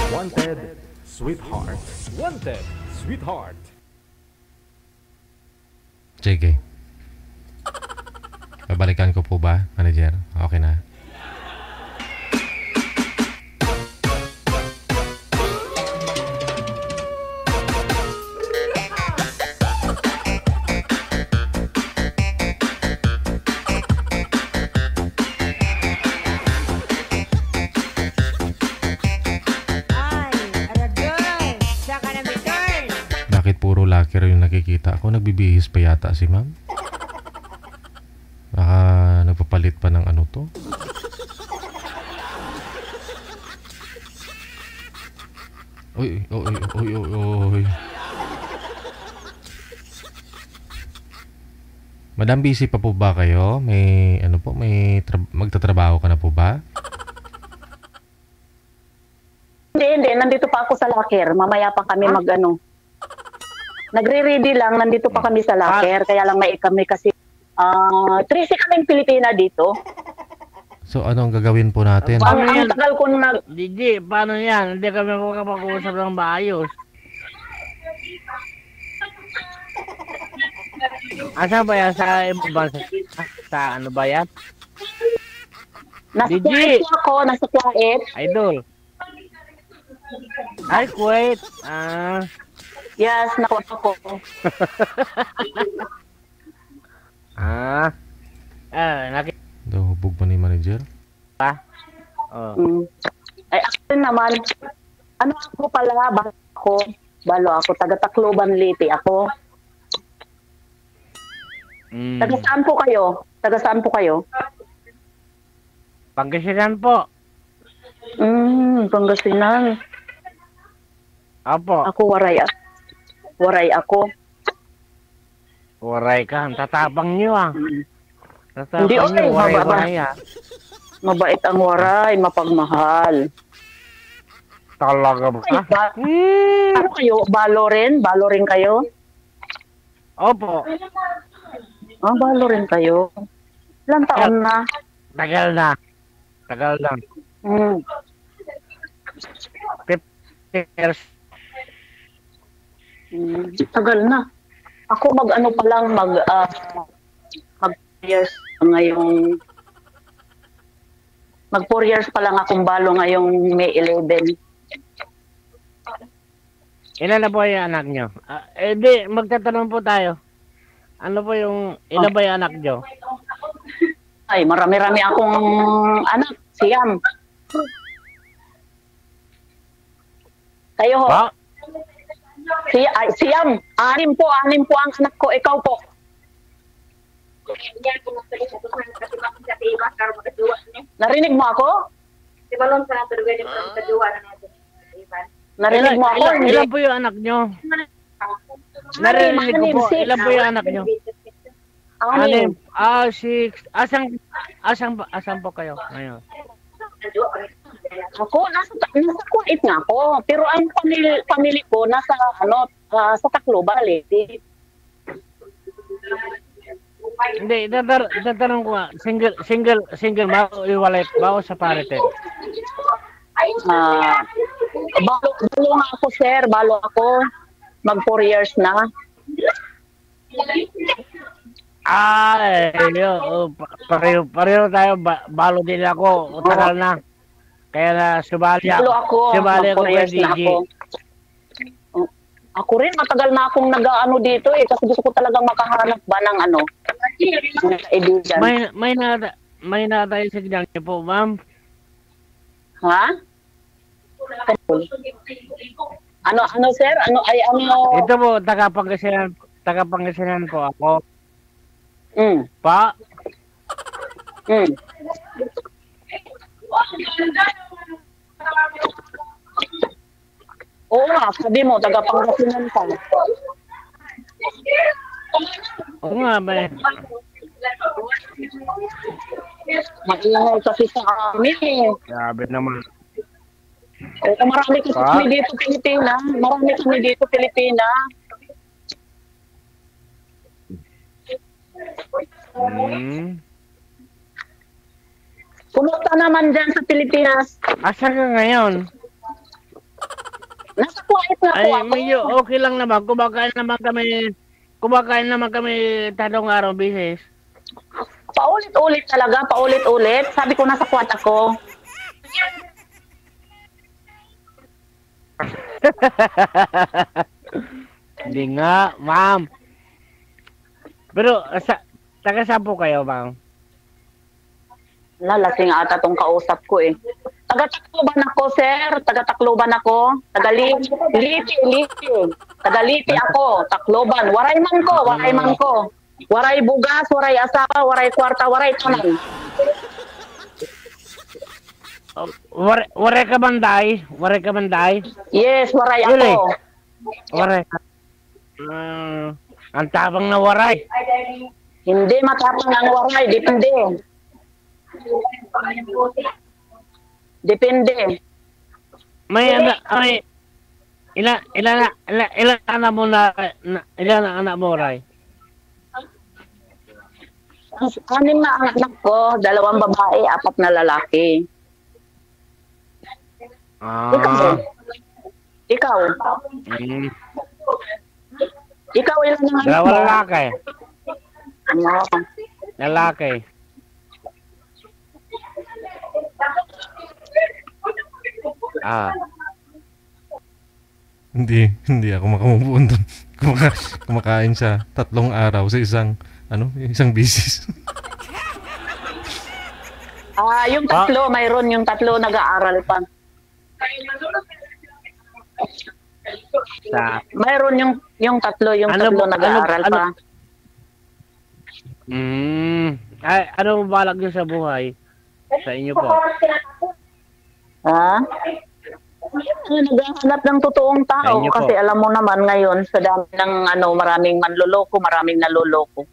Wanted, sweetheart. Wanted, sweetheart. JK. Babalikan ko po ba, manager? Okay na. Bakit puro locker yung nakikita? Ako nagbibihis pa yata si ma'am. Baka nagpapalit pa ng ano to. Oy. Madam, busy pa po ba kayo? May ano po, magtatrabaho ka na po ba? Hindi. Nandito pa ako sa locker. Mamaya pa kami mag-ano. Nagre-ready lang. Nandito pa kami sa locker. Kaya lang may kami kasi 13 kaming Pilipina dito. So, ano ang gagawin po natin? Ang tagal ko na... Gigi, paano yan? Hindi kami makapag-uusap ng maayos. Asa ba yan? Sa ibang sa ano ba yan? Nasa Gigi! Kuwait ako. Nasa Kuwait. Idol. Ay, Kuwait. Yes, nakuha ko. Hubog pa ni manager? Ay, ako naman, ano ako pala, balo ako, taga Tacloban, Leyte ako. Taga saan po kayo? Pangasinan po. Pangasinan. Apo. Ako waray ako. Waray ka. Ang tatapang niyo ah. Hindi, Tatapang okay, niyo. Waray, mababa. waray ah. Mabait ang waray, mapagmahal. Talaga ba? Ano kayo? Balo rin? Balo rin kayo? Opo. Balo rin kayo. Ilang taon na? Tagal na. Tagal na. 50 years. Tagal na. Ako mag-ano pa lang, mag 4 years ngayong mag 4 years pa lang akong balo ngayong May 11. Ilan na po yung anak nyo? Di, magtatanong po tayo. Ano po yung, ilan ba yung anak nyo? Ay, marami-rami akong anak. Siyam. Kayo ho? Ba? Siyam. Anim po ang anak ko. Ikaw po. Narinig mo ako? Narinig mo ako? Ilan po yung anak nyo? Narinig ko po. Ilan po yung anak nyo? Anim. 6. Asan po kayo ngayon? Ako, nasa Kuwait nga ako. Pero ang family ko nasa, sa Tacloban, Leyte. Hindi, tatanong ko nga, single ba o iwalay ba o separated? Balo nga ako, sir. Balo ako. Mag 4 years na. Pareho tayo. Balo din ako. Tagal na. Kaya na subali Balo ako. Subali Mag 4 years na ako. Ako rin, matagal na akong nag-ano dito eh. Kasi gusto ko talagang makahanap ba ng kaibigan. May natay sa ginang niyo po, ma'am. Ha? Ano sir? Ito po, tagapangasinan po ako. Pa? Oo nga, sabi mo, tagapangasinan ka. Oo nga, ba? Mag-ingay kasi sa amin eh. Grabe naman. Marami kami dito Pilipina. Kumusta naman dyan sa Pilipinas? Asa ka ngayon? Nasa Kuwait na Ay, ako. medyo okay lang naman. Kumakain naman kami tatlong araw bisis. Paulit-ulit talaga, paulit-ulit. Sabi ko nasa Kuwait ako. Hindi nga, ma'am. Pero, taga saan po kayo, ma'am? Lasing ata tong kausap ko eh. Taga-Tacloban ako, sir. Taga-Tacloban ako. Taga-Liti. Taga-Liti ako. Tacloban. Waray man ko. Waray bugas, waray asawa, waray kwarta, waray tanan. Waray ka banday? Yes, waray ako. Really? Waray. Ang tabang na waray. Hindi matapang ang waray. Depende. Ilan anak mo Ray? Anim na ang anak ko, 2 babae, 4 na lalaki. Ikaw? Ikaw ilan ang anak mo? 2 lalaki. Lalaki. Hindi ako makamubuon doon. Kumakain siya 3 araw sa isang bisis. Yung 3, mayroon yung 3 nag-aaral pa. Mayroon yung 3, yung 3 nag-aaral pa. Ano balak niyo sa buhay? Sa inyo po? Naghahanap ng totoong tao Ayun po. kasi alam mo naman ngayon sa dami ng maraming manloloko, maraming naloloko.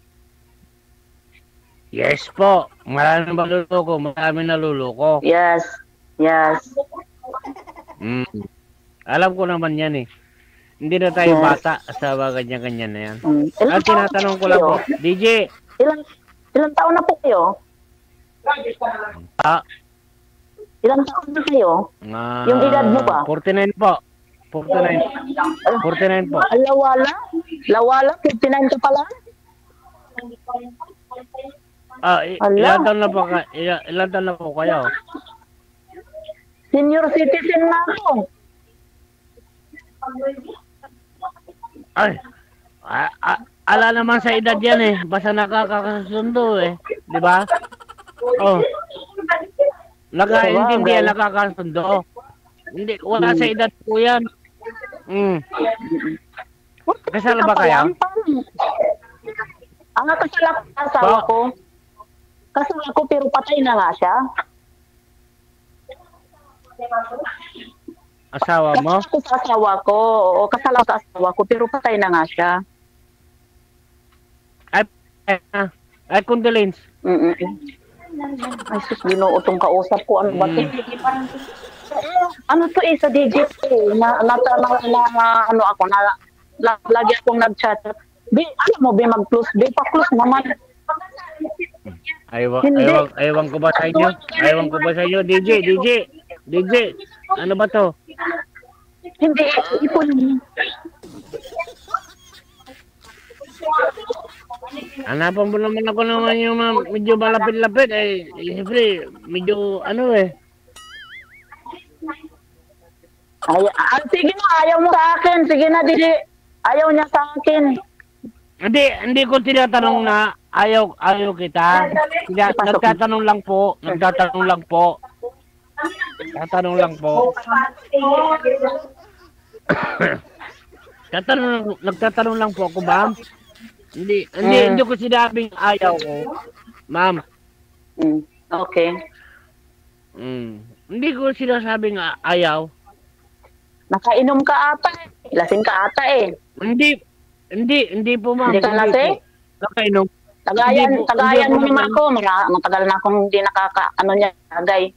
Yes po. Maraming maluloko, maraming naluloko. Yes. Yes. Mm. Alam ko naman yan eh. Hindi na tayo Yes. bata sa mga ganyan-ganyan na yan. Ilang At tinatanong ko lang po, DJ, Ilang taon na po kayo? Ilang taon na kayo? Yung edad mo ba? 49 po. 49. 49 po. Lawala? Lawala? 59 ka pala? Ilan taon na po ilan taon na po kayo? Senior citizen na ako. Ay. Ala naman sa edad yan eh. Basta nakakasundo eh. Di ba? Oh. Nakaintindihan, nakakasundo. Hindi, wala sa edad po yan. Kasal ba kayo? Ang kasal ako, asawa ko. Kasal ako pero patay na nga siya. Asawa mo? Kasal ako sa asawa ko. Oo, kasal ako sa asawa ko pero patay na nga siya. Ay, condolence. Ay, sus, Ginoo, itong kausap ko. Ano ba ito? Ano to sa digit ko? Ano ako, lagi akong nag-chat. Alam mo, mag-close. Pa-close naman. Aywan ko ba sa inyo? Aywan ko ba sa inyo? DJ, ano ba to? Hindi, ipon. Hanapan mo naman ako naman yung medyo malapit-lapit. Siyempre, medyo Sige na, ayaw mo sa akin. Sige na, Didi. Ayaw niya sa akin. Hindi ko tinatanong na ayaw kita. Nagtatanong lang po. Nagtatanong lang po ako, ma'am. Hindi ko sinabing ayaw ko. Ma'am. Okay. Hindi ko sinasabing ayaw. Nakainom ka ata eh. Lasing ka ata eh. Hindi po, ma'am. Hindi ka lasing? Nakainom. Tagayan mo naman ako. Matagal na akong hindi tagay.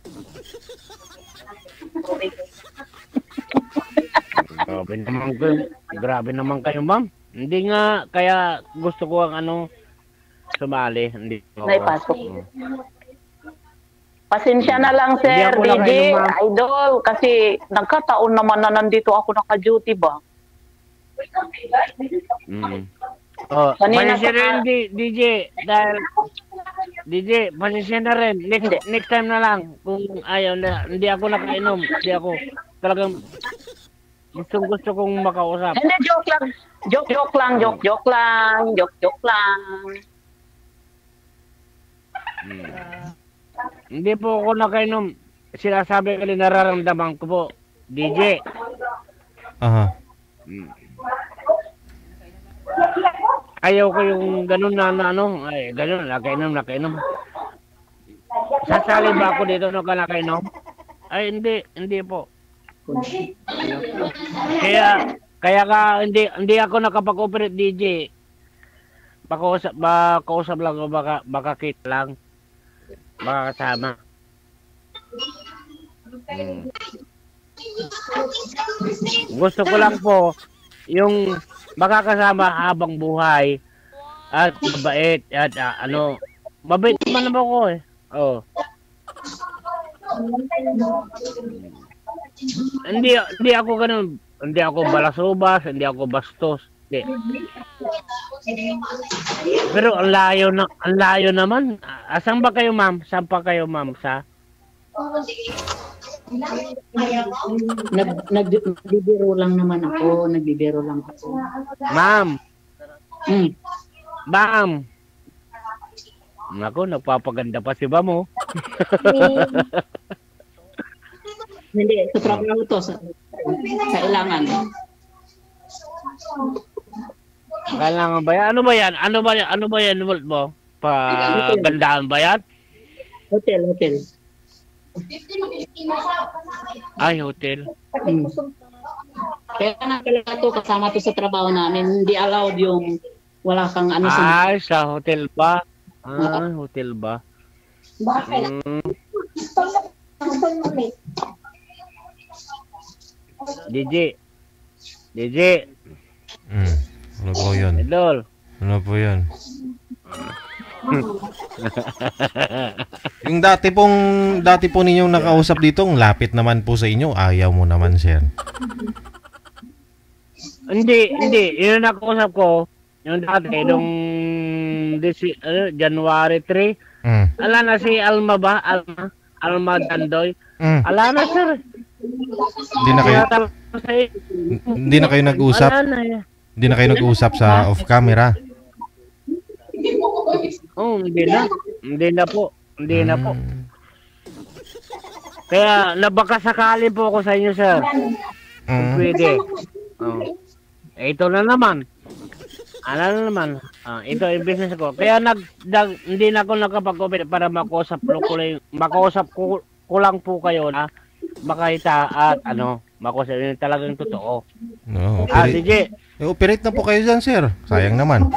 Grabe naman kayo, ma'am. Hindi nga, kaya gusto ko ang sumali. Hindi ko. Naipasok. Pasensya na lang, Sir DJ, idol, kasi nagkataon naman na nandito ako naka-duty ba? Pasensya rin, DJ, dahil DJ, pasensya na rin. Next time na lang, kung ayaw na, hindi ako nakainom, hindi ako talagang gusto kong makausap. Hindi, joke lang. Joke lang. Hindi po ako nakainom. Sinasabi ko rin nararamdaman ko po. DJ. Aha. Ayaw ko yung ganun na ay ganun, nakainom. Sasali ba ako dito nung nakainom? Ay, hindi po. Kaya hindi ako nakapag-operate, DJ. Kausap lang o baka kit lang. Baka kasama. Gusto ko lang po yung makakasama habang buhay at mabait at mabait naman ako eh. Oh. Hindi ako ganun. Hindi ako balasubas, hindi ako bastos. Hindi. Pero ang layo naman. Asan ba kayo, ma'am? Saan pa kayo, ma'am? Sa? Nagbibiro lang naman ako. Ma'am. Ma'am. Naku, nagpapaganda pa si ba mo? Hindi, sa trabaho to. Kailangan. Kailangan ba yan? Ano ba yan, Volt mo? Pagandaan ba yan? Hotel. Ay, hotel. Kaya na pala to, kasama to sa trabaho namin. Hindi allowed yung wala kang ano sa... Ay, sa hotel ba? Ah, hotel ba? DJ. Ano po yun? Idol. Ano po yun? Yung dati po ninyong nakausap dito, ang lapit naman po sa inyo. Ayaw mo naman, sir. Hindi. Yun ang nakausap ko. Yung dati, nung January 3. Ala na si Alma ba? Alma Dandoy. Ala na, sir. Hindi na kayo nag-usap. Hindi na kayo nag-usap sa off camera. Oh, hindi na po. Kaya nabakasakali po ako sa inyo, sir. Kung pwede. Oh. Ito na naman. Ano na naman? Ito yung business ko. Kaya hindi na ako nakapag-open para makausap ko lang po kayo na makita at makausap yun talagang totoo. No, DJ. Operate na po kayo dyan, sir. Sayang naman.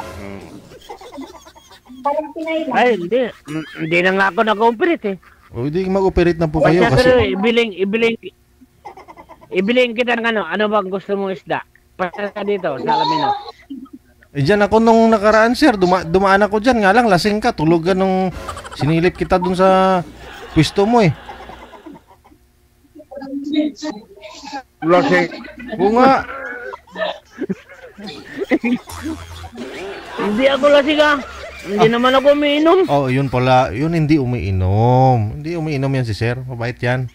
Ay, hindi na nga ako nag-operate eh. O, hindi mag-operate na po kayo kasi... Ibiling kita ng ano bang gusto mong isda? Pasa ka dito, sa Alamino. Diyan ako nung nakaraan, sir. Dumaan ako dyan. Nga lang, lasing ka. Tulog ka nung sinilip kita dun sa pwesto mo eh. Lasing? Oo nga. Hindi ako lasing ah. Hindi naman ako umiinom. Oh, yun pala. Yun hindi umiinom. Hindi umiinom yan si sir. Mabait yan.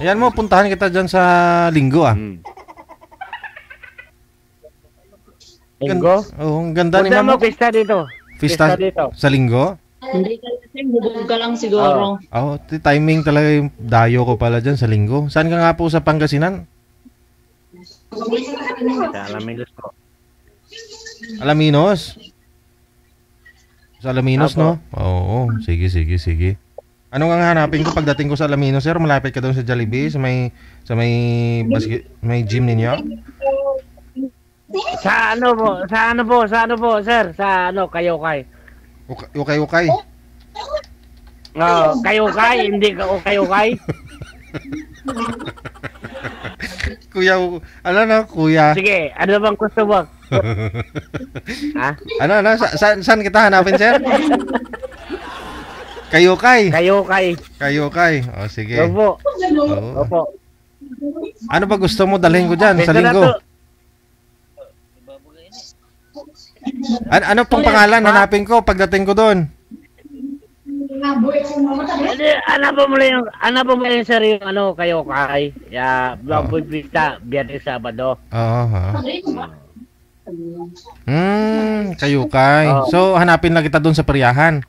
Ayan mo, puntahan kita dyan sa Linggo ah. Linggo? Oo, ang ganda ni Mama. Mama. Pista dito. Pista dito. Sa Linggo? Hindi ka lasing, bubog ka lang siguro. Timing talaga yung dayo ko pala dyan sa Linggo. Saan ka nga po sa Pangasinan? Sa Alaminos po. Alaminos? Sa Alaminos, no? Oo, sige. Ano nga hanapin ko pagdating ko sa Alaminos, sir? Malapit ka doon sa Jollibee, sa may gym ninyo? Sa ano po, sir? Sa Kayokay. Ukay. Kayokay, hindi ka Kayokay. Kuya, kuya? Sige, ano bang gusto mo? Ha? Saan kita hanapin, sir? Kayokay. O, sige. Opo. Ano ba gusto mo dalhin ko dyan sa Linggo? Ano pong pangalan hanapin ko pagdating ko doon? Ano po mo yung sir yung Kayokay? Bamboy Pista, Biyernes Sabado. Kayokay. So, hanapin lang kita doon sa Periyahan.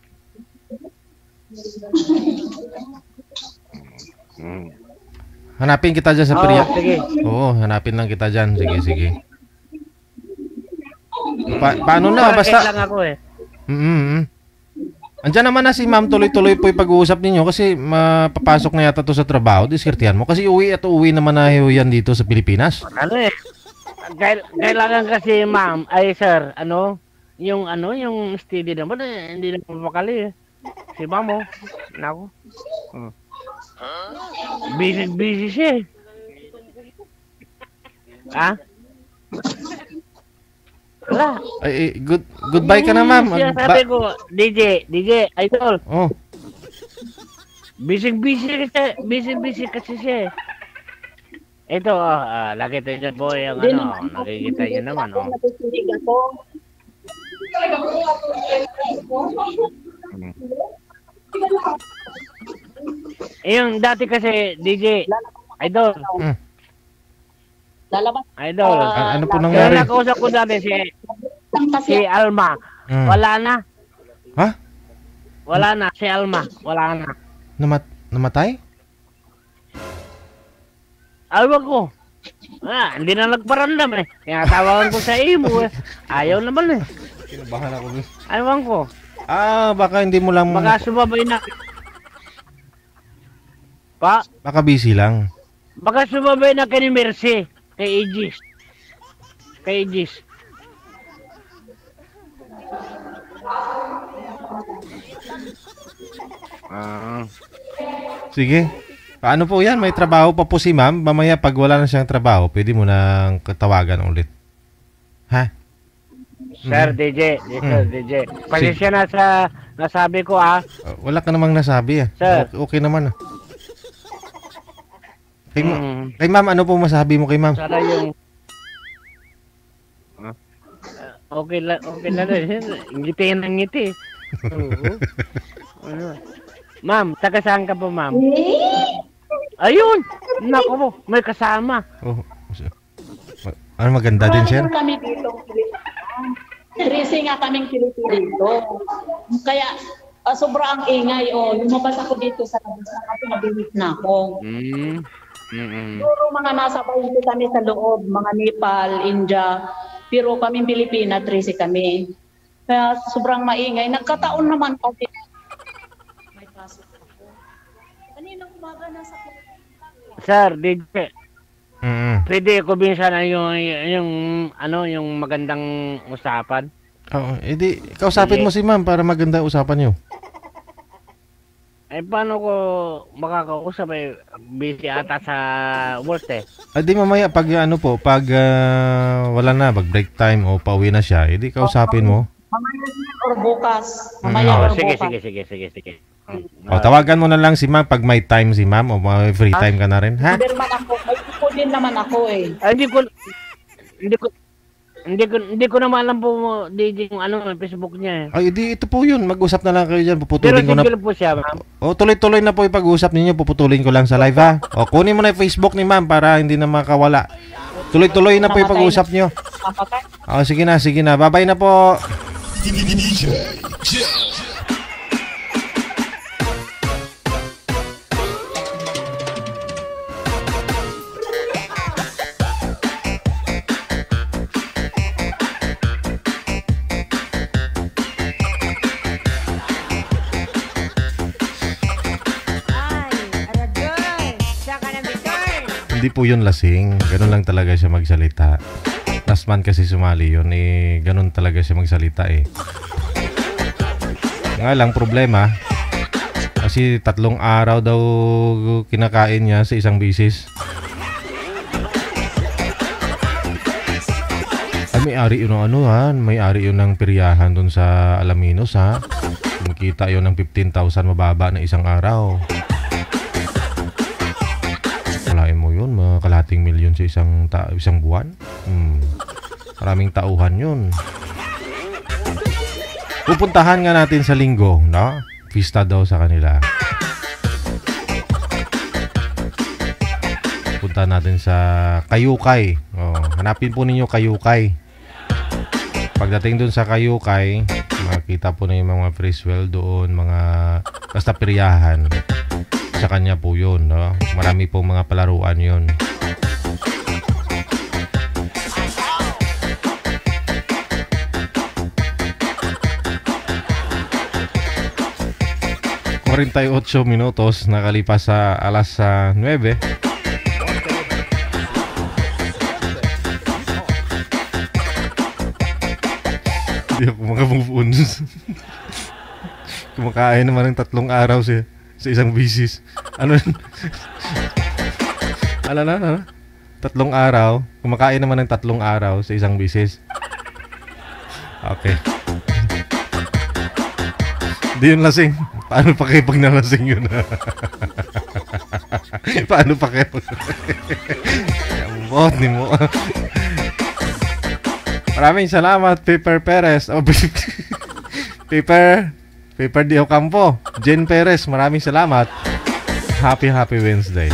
Hanapin kita dyan sa Periyahan. Sige. Oo, hanapin lang kita dyan. Sige. Paano na? Basta... lang ako eh. Andiyan naman na si ma'am, tuloy-tuloy po yung pag-uusap ninyo kasi mapapasok na yata to sa trabaho. Diskartihan mo. Kasi uwi naman na yan dito sa Pilipinas. Kailangan kasi ma'am, sir, yung steady naman hindi na mapakali eh. Si ma'am nako. Busy siya eh. Ha? Wala. Goodbye ka na, ma'am. Sabi ko, DJ, idol. Busy kasi siya. Ito, nakita niyo po yung nakikita niyo naman, Yung dati kasi, DJ, idol. Idol. Ano po nangyari? Kaya nakausap ko dati si Alma. Wala na. Ha? Wala na, si Alma. Wala na. Namatay? Alwan ko. Hindi na nagparandam eh. Kaya tawagan ko sa imo eh. Ayaw naman eh. Kinabahan ako. Ayawan ko. Baka hindi mo lang... Baka sumabay na. Pa, Baka busy lang. baka sumabay na kay ni Mercy. Kay Aegis. Kay Aegis. Ah. Sige. Paano po yan? May trabaho pa po si ma'am. Mamaya pag wala na siyang trabaho, pwede mo nang katawagan ulit. Ha? Sir DJ, Sir DJ. Pasensya na sa nasabi ko Wala ka namang nasabi Sir. Okay naman Kay ma'am, ano po masabi mo kay ma'am? Sana yung okay lang rin. Ngiti ng ngiti. Oo. Ano? Ma'am, taga saan ka po, ma'am? Ayun! Naku po, may kasama. Oh. Ano maganda din, sir? Kami dito. Racing nga kaming Pilipino dito. Kaya sobrang ingay. Lumabas ako dito sa labas na kasi nabilis na ako. Puro mga nasa 20 kami sa loob. Mga Nepal, India. Pero kaming Pilipina, 13 kami. Kaya sobrang maingay. Nagkataon naman kasi. May pasok ako. Kanina umaga nasa Sir, DJ. Pwede ko binsan yung magandang usapan. Oo, edi kausapin mo si ma'am para maganda usapan niyo. Paano ko makakausap busy ata sa work Di mamaya pag wala na, pag break time o pauwi na siya, edi kausapin mo. mamaya or bukas. Mamaya or bukas. Sige. Tawagan mo na lang si ma'am pag may time si ma'am o may free time ka na rin, ha? May din naman ako eh. Hindi ko naman alam po DJ yung Facebook niya. Ay, di ito po yun. Mag-usap na lang kayo dyan. Puputulin ko na. Pero po siya, ma'am. Tuloy-tuloy na po ipag-usap ninyo. Puputulin ko lang sa live, ha? Kunin mo na yung Facebook ni ma'am para hindi na makawala. Tuloy-tuloy na po ipag-usap nyo. Sige na. Bye-bye na po. DJ Joe. Hindi po yun lasing. Ganun lang talaga siya magsalita. Last man kasi sumali yun. Ganun talaga siya magsalita Nga lang problema. Kasi 3 araw daw kinakain niya sa isang bisis. May-ari yun may-ari yun ng piryahan dun sa Alaminos, ha? Kumikita yun ng 15,000 mababa na isang araw. Walain mo yun, mga kalahating milyon sa isang buwan. Maraming tauhan yun. Pupuntahan nga natin sa linggo, no? Pista daw sa kanila. Punta natin sa Kayukay. Hanapin po ninyo Kayukay. Pagdating dun sa Kayukay, makikita po na yung mga Friswell doon, mga basta piryahan. Sa kanya po yun, no? Marami pong mga palaruan yun. ...48 minutos nakalipas sa alas 9. Hindi ako makamove on. Kumakain naman ng 3 araw siya sa isang bisis. Ano? 3 araw. Kumakain naman ng 3 araw sa isang bisis. Okay. Di yun lasing. Paano pa kayo pag nalasing yun? Paano pa kayo pag... Yambot ni mo. Maraming salamat, Piper Perez. Piper Di Ocampo, Jen Perez, maraming salamat. Happy Wednesday.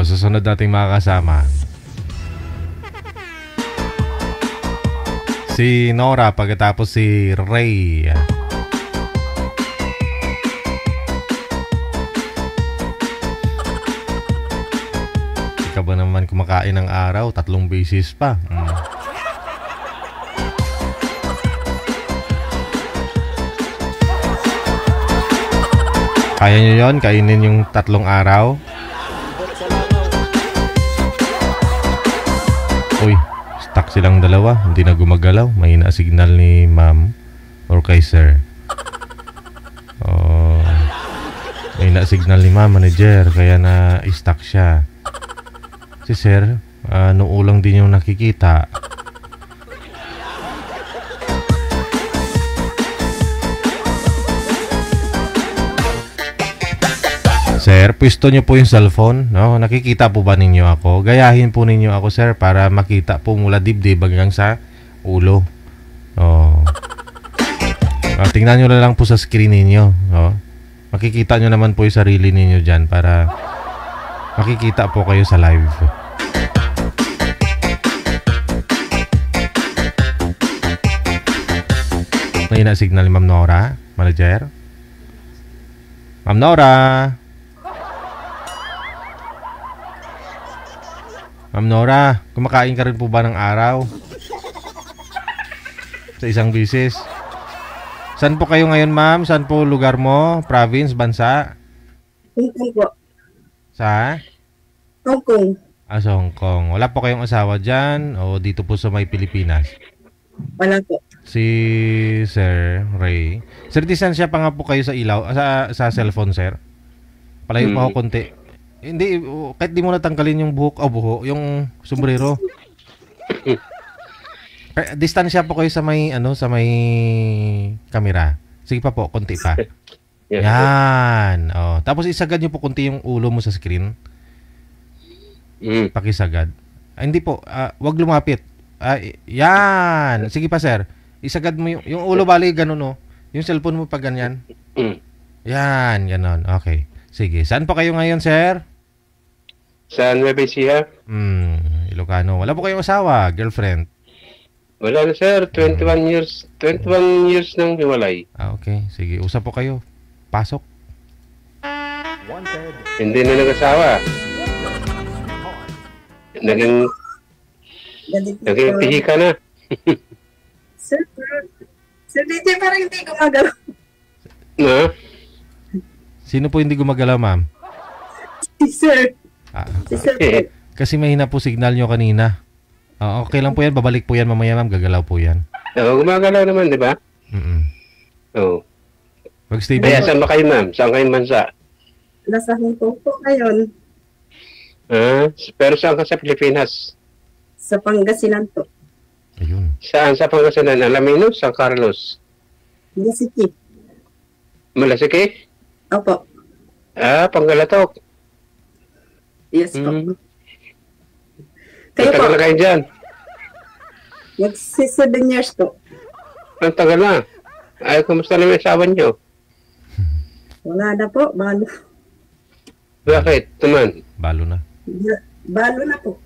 Susunod nating makakasama si Nora, pagkatapos si Ray. Ikaw ba naman kumakain ng araw 3 beses pa? Kaya nyo yun? Kainin yung 3 araw? Uy, stuck silang dalawa. Hindi na gumagalaw. Mahina signal ni ma'am or kay sir. Oh, mahina signal ni ma'am, manager. Kaya na stuck siya. Si sir, nung ulang din yung nakikita. Sir, pwesto nyo po yung cellphone, no? Nakikita po ba ninyo ako? Gayahin po ninyo ako, sir, para makita po mula dibdib hanggang sa ulo. Oh. Tingnan nyo na lang po sa screen ninyo, no? Makikita nyo naman po yung sarili ninyo dyan para makikita po kayo sa live. May na signal ni Ma'am Nora, manager. Ma'am Nora. Ma'am Nora, kumakain ka rin po ba ng araw? Sa isang bisis? Saan po kayo ngayon, ma'am? Saan po lugar mo? Province, bansa? Hong Kong po. Sa? Hong Kong. Sa Hong Kong. Wala po kayong asawa dyan? O dito po sa may Pilipinas? Wala po. Si Sir Ray. Sir, distansya pa nga po kayo sa ilaw, sa cellphone, sir. Palayo pa ako konti. Hindi, kahit di mo natanggalin yung buhok, yung sombrero. Distansya po kayo sa may, sa may camera. Sige pa po, konti pa. Yan. Oh. Tapos isagad nyo po konti yung ulo mo sa screen. Pakisagad. Hindi po, wag lumapit. Yan. Sige pa, sir. Isagad mo yung ulo, bali, ganun, no? Yung cellphone mo pa ganyan. Yan, ganun. Okay. Sige. Saan po kayo ngayon, sir? Sa Nueva Ecija. Ilocano. Wala po kayong asawa, girlfriend? Wala na, sir. 21 years. 21 years nang hiwalay. Okay. Sige. Usap po kayo. Pasok. Hindi na nag-asawa. Naging pihi ka na. Sir DJ, parang hindi gumagalaw. Na? Sino po hindi gumagalaw, ma'am? Si Sir. Si Sir. Kasi mahina po signal nyo kanina. Okay lang po yan. Babalik po yan mamaya, ma'am. Gagalaw po yan. Gumagalaw naman, di ba? Oo. Mag-stay Kaya saan ba kayo, ma'am? Saan kayong bansa? Nasa Hong Kong po ngayon. Pero saan ka sa Pilipinas? Sa Pangasinan po. Ayun. Saan sa Pangasinan? Alaminos, San Carlos? Malasiki. Malasiki? Opo. Panggalatok. Yes po. Kayo po? Tagal na kayo dyan? Magsi 7 years po. Ang tagal na. Kumusta na yung asawa niyo? Wala na po. Balo. Bakit? Tuman? Balo na. Balo na po.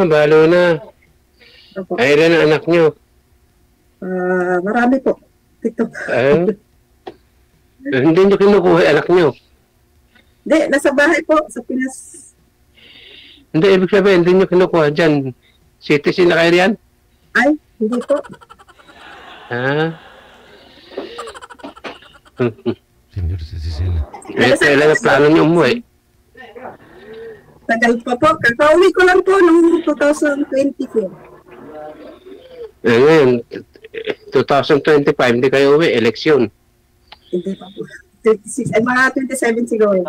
Balo na. Opo. Ilan ang anak niyo? Marami po. 7. Hindi niyo kinukuha anak niyo? Hindi, nasa bahay po. Sa Pinas. Hindi, ibig sabihin, hindi niyo kinukuha dyan. Citizen na kayo riyan? Ay, hindi po. Senior citizen. Kailan ang plano niyo umuwi? Tagal pa po. Kakauwi ko lang po noong 2024. Ngayon, 2025, hindi kayo uwi. Eleksyon. Hindi pa po. 26, ay mga 27 siguro.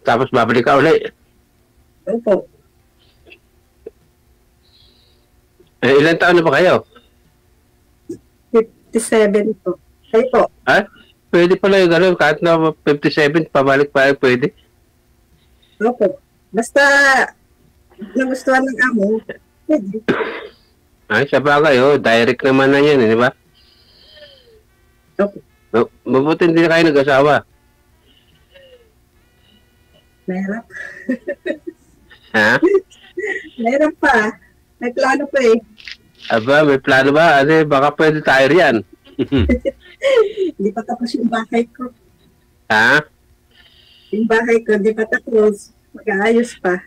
Tapos babalik ka ulit. Opo. Ilan taon na ba kayo? 57 po. Kayo po? Pwede pala yung gano'n. Kahit na 57, pabalik pa pwede. Opo. Basta nagustuhan ng amo, pwede. Sa bagay, direct naman na yan, di ba? Opo. Mabuti hindi na kayo nag-asawa. Mahirap. Meron pa. May plano pa eh. Aba, may plano ba? Ano, baka pwede tayo riyan. Hindi pa tapos yung bahay ko. Ha? Yung bahay ko, hindi pa tapos. Mag-aayos pa.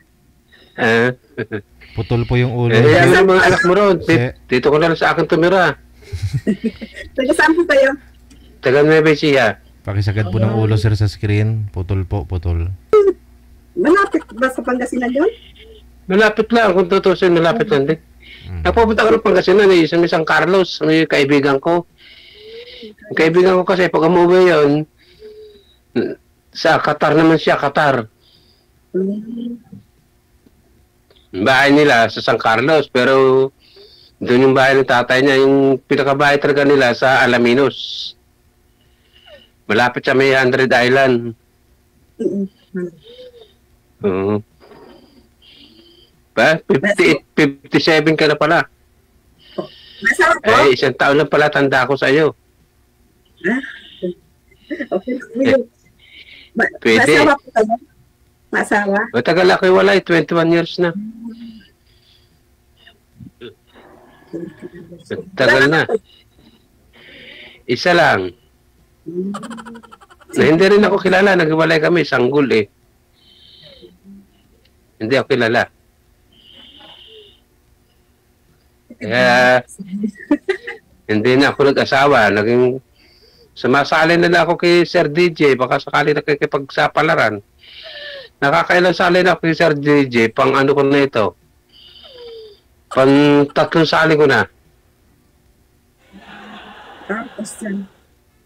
Putol po yung ulo. Ano yung mga anak mo ron? Dito ko na lang sa akin tumira. Taga saan po kayo? Taga Nueva Ecija. Pakisagad po ng ulo, sir, sa screen. Putol po, putol. Malapit ba sa Pangasinan yun? Malapit lang, kung tutusin, malapit lang din. Napupunta ko ng Pangasinan, sa San Carlos, may kaibigan ko. Ang kaibigan ko kasi, pag umuwi yun, sa Qatar naman siya, Qatar. Bahay nila sa San Carlos, pero doon yung bahay ng tatay niya, yung pinakabahay talaga nila sa Alaminos. Malapit sa may 100 Island. Ba? 57 ka na pala. Eh, 1 taon lang pala tanda ko sa iyo. Okay. Pwede. Masawa po kayo? Masawa? Matagal ako wala, 21 years na. Tagal na. Isa lang. Na hindi rin ako kilala, naghiwalay kami, sanggol eh. Hindi ako kilala. Kaya, hindi na ako nag-asawa. Naging, sumasali na lang ako kay Sir DJ, baka sakali na kikipagsapalaran. Nakakailan sali na ako kay Sir DJ, pang ano ko na ito. Pang 3 sali ko na.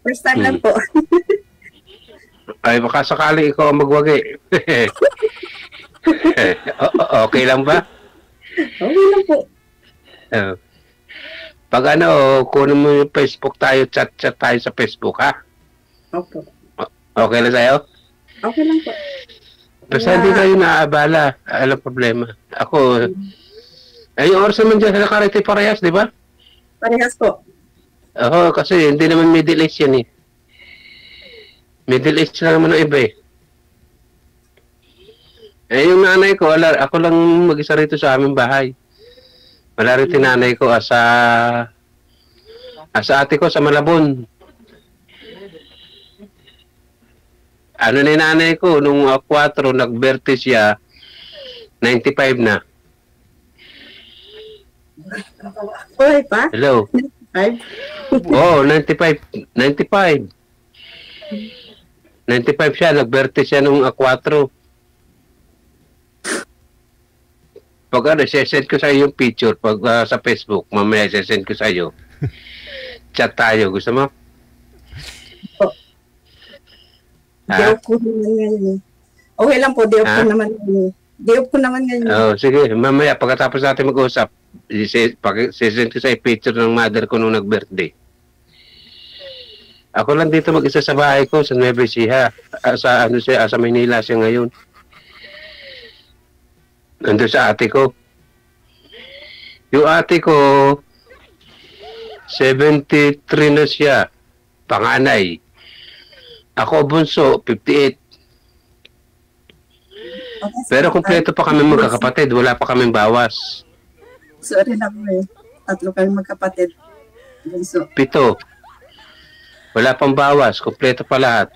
First time lang po. Ay, baka sakali ikaw ang magwagi. Okay lang ba? Okay lang po. Pag ano, kunin mo yung Facebook tayo, chat tayo sa Facebook, ha? Opo. Okay lang sa'yo? Okay lang po. Basta hindi kayo naaabala. Alam problema. Ako, ay yung oras naman dyan sa Nakarete parehas, di ba? Parehas po. Oo, kasi hindi naman Middle East yan eh. Middle East lang naman ang iba eh. Eh yung nanay ko, ako lang mag-isa rito sa aming bahay. Wala rin tinanay ko asa ate ko sa Malabon. Ano na yung nanay ko, nung 4, nagberte siya, 95 na. Okay pa? Hello? 95? Oo, 95. 95 siya, nagberte siya nung 4. Pag ano, sesend ko sa iyo yung picture pag sa Facebook, mamaya sesend ko sa iyo. Chat tayo, gusto mo? Diop ko naman ngayon. Okay lang po, diop ko naman ngayon. Diop ko naman ngayon. Oh, sige, mamaya pagkatapos natin mag-usap, sesend ko sa iyo picture ng mother ko nung nag-birthday. Ako lang dito mag-isa sa bahay ko sa Nueva Ecija. Sa ano siya, sa Manila siya ngayon. Nandun sa ate ko. Yung ate ko, 73 na siya. Panganay. Ako bunso, 58. Pero kumpleto pa kami magkakapatid. Wala pa kaming bawas. Sorry na po eh. 3 kami magkapatid. Bunso. 7. Wala pang bawas. Kumpleto pa lahat.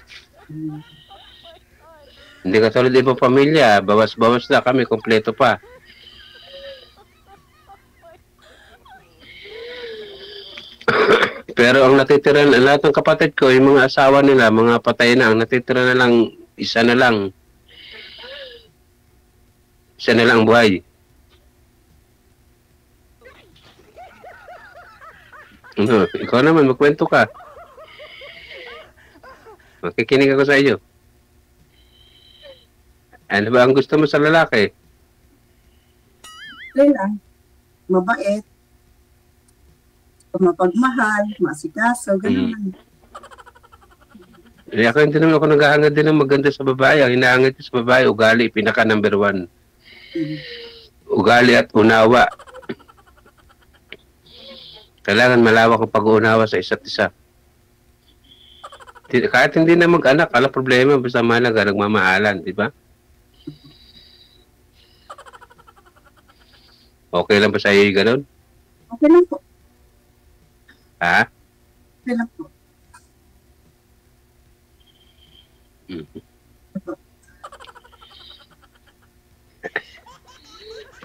Hindi ka tulad ibang pamilya, bawas-bawas na kami, kompleto pa. Pero ang natitira, lahat ng kapatid ko, yung mga asawa nila, mga patay na, ang natitira na lang, isa na lang. Isa na lang buhay. Ikaw naman, magkwento ka. Makikinig ako sa iyo. Ano ba ang gusto mo sa lalaki? Okay lang. Mabait. Mapagmahal. Masikaso. Ganun lang. Eh, ako hindi naman ako naghahangad din ng maganda sa babae. Ang hinahangad sa babae, ugali, pinaka number 1. Ugali at unawa. Kailangan malawak ang pag-uunawa sa isa't isa. Kahit hindi na mag-anak, ala problema, basta mahalaga, nagmamahalan, di ba? Okay lang ba sa iyo yung ganun? Okay lang po. Ha? Okay lang po.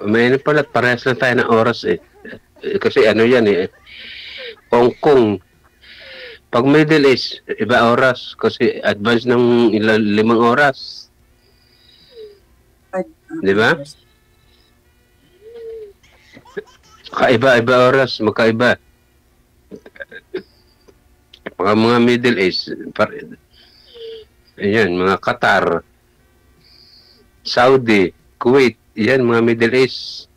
May pala, parehas lang tayo ng oras eh. Kasi ano yan eh. Hong Kong. Pag Middle East, iba oras kasi advance ng 5 oras. Di ba? Kaiba-iba oras, magkaiba. Mga Middle East, ayan, mga Qatar, Saudi, Kuwait, yan, mga Middle East.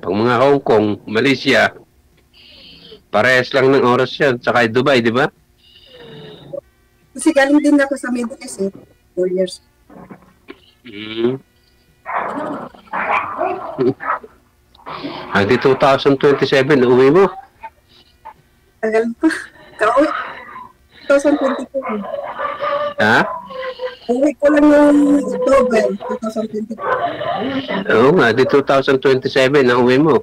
Pag mga Hong Kong, Malaysia, parehas lang ng oras yan. Tsaka Dubai, di ba? Kasi galing din ako sa Middle East 4 years. Hanggang 2027, uwi mo? Tagal pa. Kauwi. 2022. Ha? Uwi ko lang yung October 2022. Oo nga, di 2027 ang uwi mo.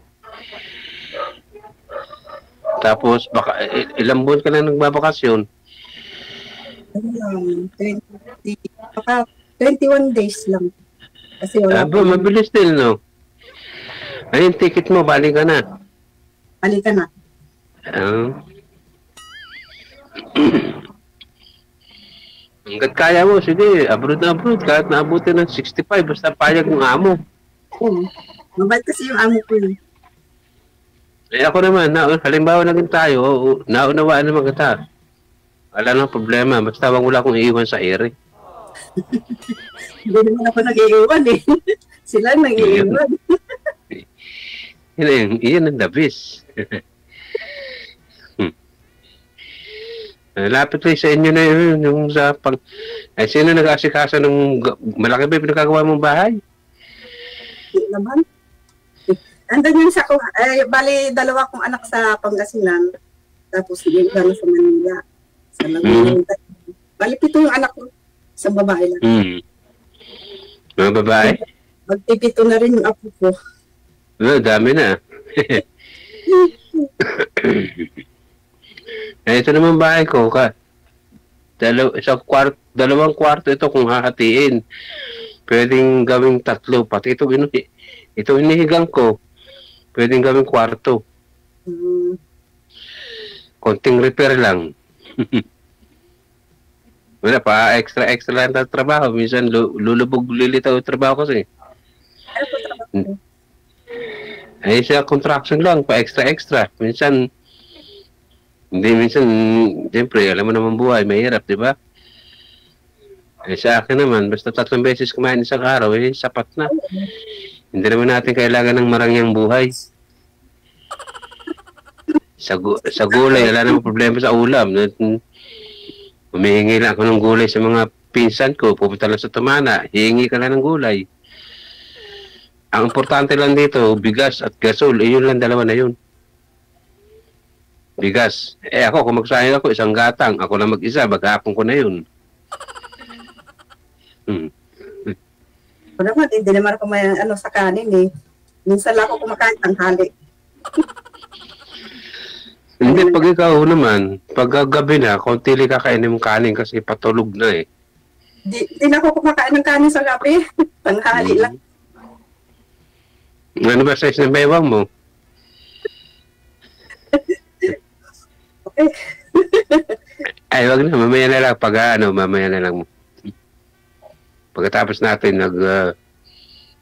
Tapos, baka, ilang buwan ka na nagbabakasyon? 21 days lang. Kasi wala Aba, mabilis din, no? Ay, yung ticket mo, balik ka na. Balik ka na. Hanggat kaya mo, sige, abroad na abroad. Kahit naabutin ng 65, basta payag ng amo. Oo. Mabait kasi yung amo ko yun. Eh ako naman, halimbawa naging tayo, naunawaan naman kita. Wala nang problema, basta wala akong iiwan sa ere. Hindi naman ako nag-iiwan eh. Sila nag-iiwan. Iyan ang dabis. Lapit lang sa inyo na yun, yung sa pag... Ay, sino nag-asikasa ng malaki ba yung pinagkagawa mong bahay? Hindi naman. Andun yun sa bali 2 kong anak sa Pangasinan. Tapos yung gano'n sa Manila. Sa Laguna. Bali 7 yung anak ko. Sa babae lang. Mga babae? Magpipito na rin yung apo ko. Dami na. Ito naman bahay ko. Dalawang kwarto ito kung hahatiin. Pwedeng gawing 3. Pati ito inihigang ko. Pwedeng gawing kwarto. Konting repair lang. Wala pa, extra lang na trabaho. Minsan lulitaw yung trabaho kasi. Ay, sa construction lang, pa extra. Minsan, siyempre, alam mo naman buhay, mahirap, di ba? Eh, sa akin naman, basta 3 beses kumain isang araw, sapat na. Hindi naman natin kailangan ng marangyang buhay. Sa gulay, wala naman problema sa ulam. Humihingi lang ako ng gulay sa mga pinsan ko, pupunta lang sa Tumana, hihingi ka lang ng gulay. Ang importante lang dito, bigas at gasol, yun lang, dalawa na yun. Bigas. Ako, kung magsayang ako, isang gatang, ako lang mag-isa, maghapon ko na yun. Wala naman, hindi naman ako may sa kanin eh. Minsan lang ako kumakain tanghali. Hindi, pag ikaw naman, pag gabi na, konti lang kakainin mong kanin kasi patulog na eh. Hindi na ako kumakain ng kanin sa gabi. Tanghali lang. Ano ba size ng bewang mo? Okay. Ay, wag na, mamaya na lang. Mamaya na lang. Pagkatapos natin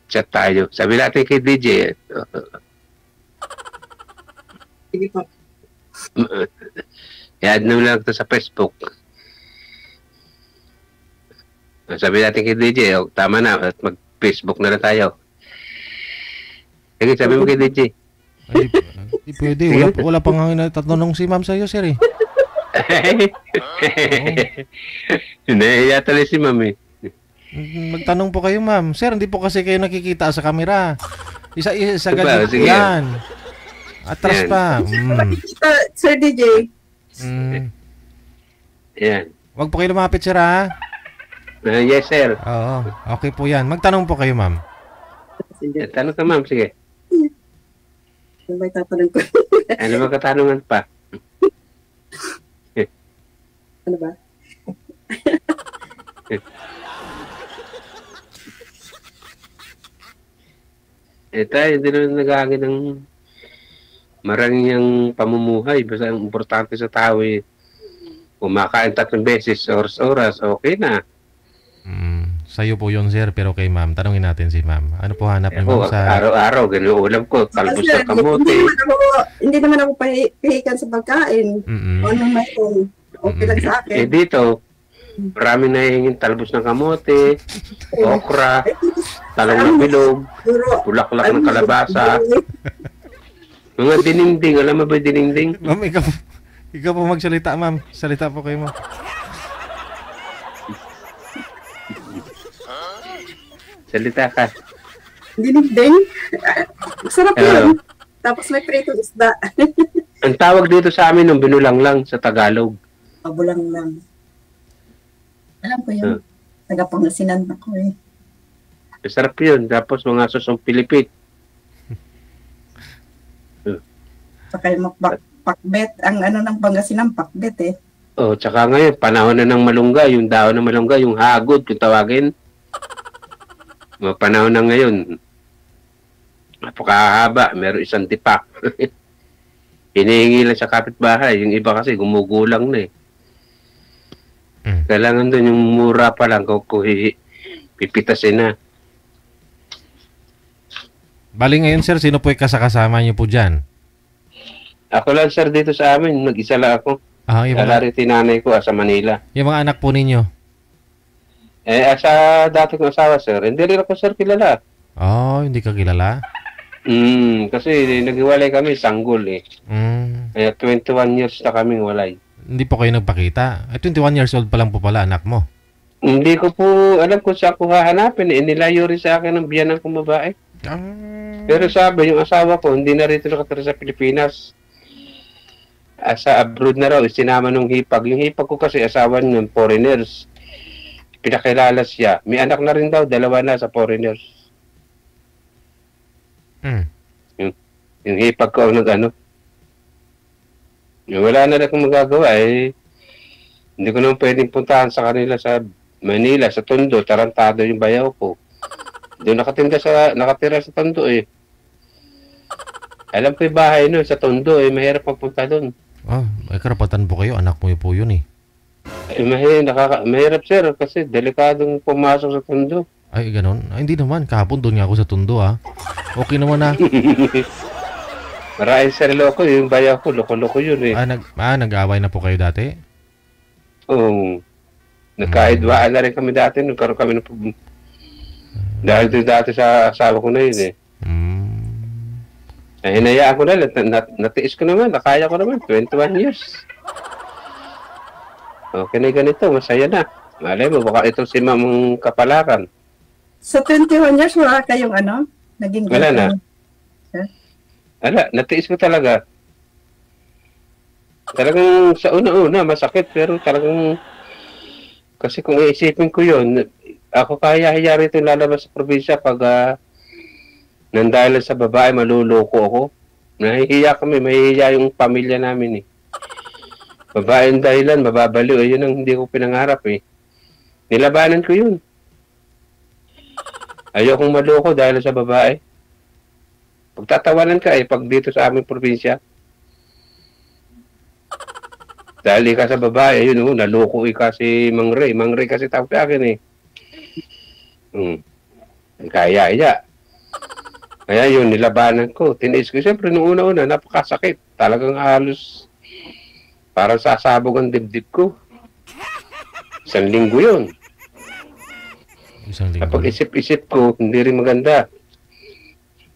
chat tayo. Sabi natin kay DJ. Sige po. I-add na lang ito sa Facebook. Sabi natin kay DJ, tama na, at mag-Facebook na lang tayo. Sige, sabi mo kay DJ. Hindi pwede, wala pang tatanong si ma'am sa'yo, sir eh. Nahiya talaga si ma'am eh. Magtanong po kayo, ma'am. Sir, hindi po kasi kayo nakikita sa camera. Isa ganyan. Sige. Yan. Atras Yan. pa. Sir DJ. Yan. Wag po kayo lumapit, sir, ha? Yes, sir. Oo. Okay po yan. Magtanong po kayo, ma'am. Sige, tanong ka, ma'am. Sige. Ano ba itatanong ko? Ano ba katanungan pa? Ano ba? Tayo, hindi naman naghahangin ng Maraming yung pamumuhay. Basta ang importante sa tao eh, kumakain 3 beses, oras-oras, okay na. Sa'yo po yun, sir, pero kay ma'am, tanungin natin si ma'am. Ano po hanap ni ma'am sa... Araw-araw, ganun ulam ko, talbos ng kamote. Hindi naman ako pahihikan sa pagkain. Ano may okay lang sa akin. Eh dito, marami na hingin talbos ng kamote, okra, talong ng bilog, bulaklak ng kalabasa. Mga dininding, alam mo ba dininding? Ma'am, ikaw po magsalita, ma'am. Salita po kayo, ma'am. Salita ka. Dininding? Sarap yun. Tapos may pritong isda. Ang tawag dito sa amin ng binulang lang sa Tagalog. Pabulang lang. Alam ko yun. Taga-Pangasinan ako eh. Sarap yun. Tapos mga susong pilipit. Saka yung pakbet. Ang ano ng Pangasinan, pakbet eh. Oh, tsaka ngayon, panahon na ng malunggay. Yung daon ng malunggay, yung hagod, kung tawagin. Mga panahon na ngayon. Napakahaba. Meron isang tipak. Hinihingi lang sa kapitbahay. Yung iba kasi gumugulang na eh. Kailangan doon yung mura pa lang kung pipitasin na. Bali ngayon, sir, sino po yung kasama niyo po dyan? Ako lang, sir, dito sa amin. Nag-isa lang ako. Yung Alari tinanay ko sa Manila. Yung mga anak po ninyo? Sa dati kong asawa, sir, hindi rin ako, sir, kilala. Hindi ka kilala? Kasi naghiwalay kami, sanggol eh. Kaya 21 years na kaming walay. Hindi po kayo nagpakita? 21 years old pa lang po pala anak mo. Hindi ko po alam kung saan ko hahanapin. Nilayo rin sa akin ng biyanan kong babae. Pero sabi, yung asawa ko, hindi na rito nakatira sa Pilipinas. Sa abroad na raw, sinama nung hipag. Yung hipag ko kasi asawa ng foreigners. Pinakilala siya. May anak na rin daw, 2 na sa foreigners. Yung hipag ko ang nag-ano. Wala na akong magagawa eh. Hindi ko naman pwedeng puntahan sa kanila sa Manila, sa Tondo. Tarantado yung bayaw ko. Doon nakatira sa Tondo eh. Alam ko yung bahay no, sa Tondo eh. Mahirap magpunta doon. May karapatan po kayo. Anak mo po yun eh. Mahirap sir kasi delikadong pumasok sa Tondo. Ay, ganun? Hindi naman. Kahapon doon nga ako sa Tondo Okay naman na. Maraming sir loko. Yung bayaw ko, loko-loko yun eh. Nag-away na po kayo dati? Oo. Nagkaidwaan na rin kami dati. Nagkaroon kami ng dahil doon dati sa asawa ko na yun eh. Hinayaan ko na. Natiis ko naman. Nakaya ko naman. 21 years. Okay na ganito. Masaya na. Malay mo, baka itong si Mamang Kapalaran. Sa 21 years, wala kayong naging wala na. Wala. Natiis ko talaga. Talagang sa una-una, masakit. Pero talagang kasi kung iisipin ko yun, ako kaya rito lalabas sa probinsya pag nandahilan sa babae, maluloko ako. Nahihiya kami, mahihiya yung pamilya namin eh. Babae yung dahilan, mababaliw. Yun ang hindi ko pinangarap eh. Nilabanan ko yun. Ayokong maloko dahil sa babae. Pagtatawanan ka eh, pag dito sa aming probinsya. Dahil ka sa babae, yun naloko ka si Mang Ray. Mang Ray kasi tawag sa akin eh. Kaya. Kaya yun, nilabanan ko. Tiniis ko. Siyempre, nung una-una, napakasakit. Talagang halos parang sasabog ang dibdib ko. 1 linggo yun. Kapag isip-isip ko, hindi rin maganda.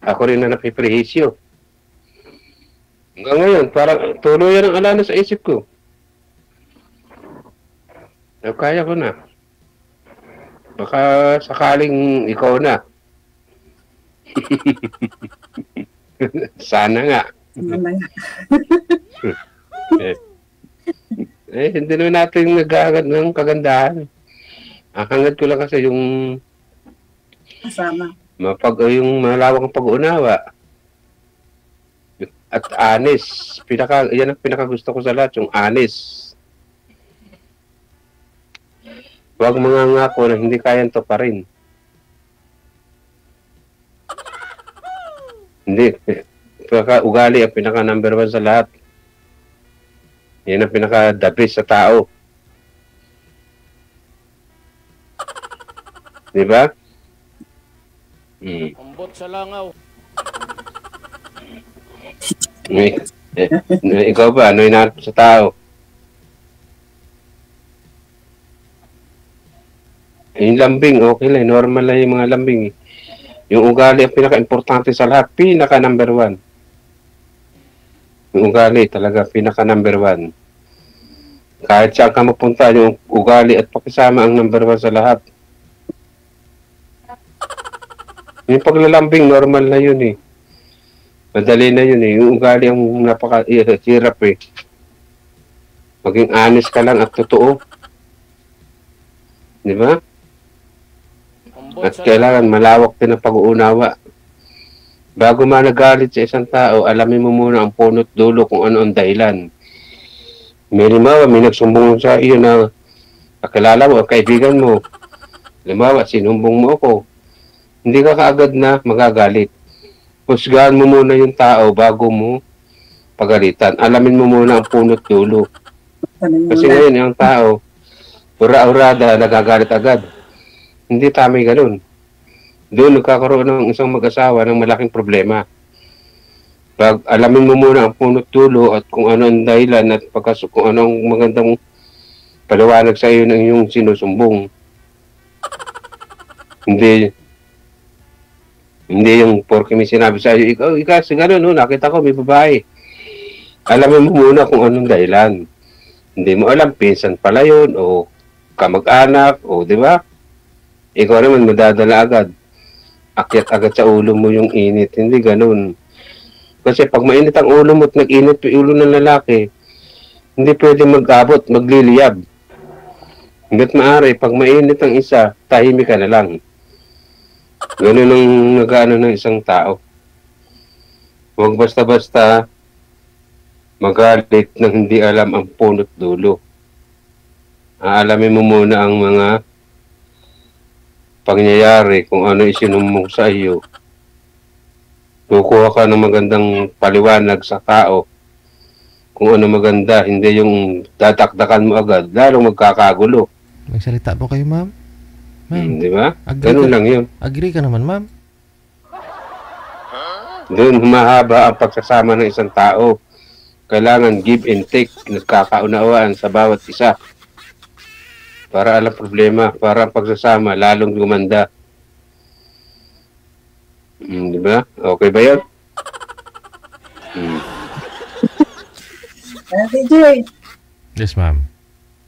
Ako rin na napiprehisyo. Hanggang ngayon, parang tuloy ang alala sa isip ko. Kaya ko na. Baka sakaling ikaw na. Sana nga. Hindi naman natin nag-agad ng kagandahan. Ang hangad ko lang kasi yung kasama. Yung malawak ang pag-unawa. At honest. Yan ang pinakagusto ko sa lahat, yung honest. Huwag mga ngako na hindi kayang to pa rin. Hindi. ugali ang pinaka number 1 sa lahat. Yan ang pinaka the best sa tao. Di ba? Ambot sa langaw. Ikaw ba? Ano hinahanap sa tao? Yung lambing, okay lang. Normal lang yung mga lambing. Yung ugali ang pinaka-importante sa lahat. Pinaka number 1. Yung ugali talaga, pinaka number 1. Kahit saan ka mapunta, yung ugali at pakisama ang number 1 sa lahat. Yung paglalambing, normal na yun eh. Madali na yun eh. Yung ugali ang napaka-hirap eh. Maging honest ka lang at totoo. Di ba? At kailangan malawak din ang pag-uunawa. Bago managalit sa isang tao, alamin mo muna ang punot dulo kung ano ang dahilan. May nagsumbong sa iyo na kakilala mo, kaibigan mo. Limawa, sinumbong mo ako. Hindi ka kaagad na magagalit. Husgahan mo muna yung tao bago mo pagalitan. Alamin mo muna ang punot dulo. Kasi ngayon, yung tao, ura-urada, nagagalit agad. Hindi tama ganun. Doon nagkakaroon ng isang mag-asawa ng malaking problema. Pag alamin mo muna ang punot dulo at kung ano ang dahilan at kung ano ang magandang paliwanag sa iyo ng iyong sinusumbong. Hindi yung porke may sinabi sa iyo, ikaw si gano'n, no, nakita ko may babae. Alamin mo muna kung anong dahilan. Hindi mo alam, pinsan pala yun, o kamag-anak, o di ba? Ikaw naman madadala agad. Akyat agad sa ulo mo yung init. Hindi ganun. Kasi pag mainit ang ulo mo at nag-init yung ulo ng lalaki, hindi pwede mag-abot, magliliyab. Hanggat maaari, pag mainit ang isa, tahimik ka na lang. Ganun ang nag-ano ng isang tao. Huwag basta-basta magalit nang hindi alam ang punot dulo. Aalamin mo muna ang mga pangyayari kung ano isinumbong sa iyo. Kukuha ka ng magandang paliwanag sa tao kung ano maganda, hindi yung tatakdakan mo agad, lalong magkakagulo. Magsalita po kayo, ma'am? Di ba? Ganun lang yun. Agree ka naman, ma'am? Doon humahaba ang pagsasama ng isang tao. Kailangan give and take, nagkakaunawaan sa bawat isa. Para alam problema, para ang pagsasama lalong gumanda. Di ba? Okay ba yan? DJ. Yes, ma'am.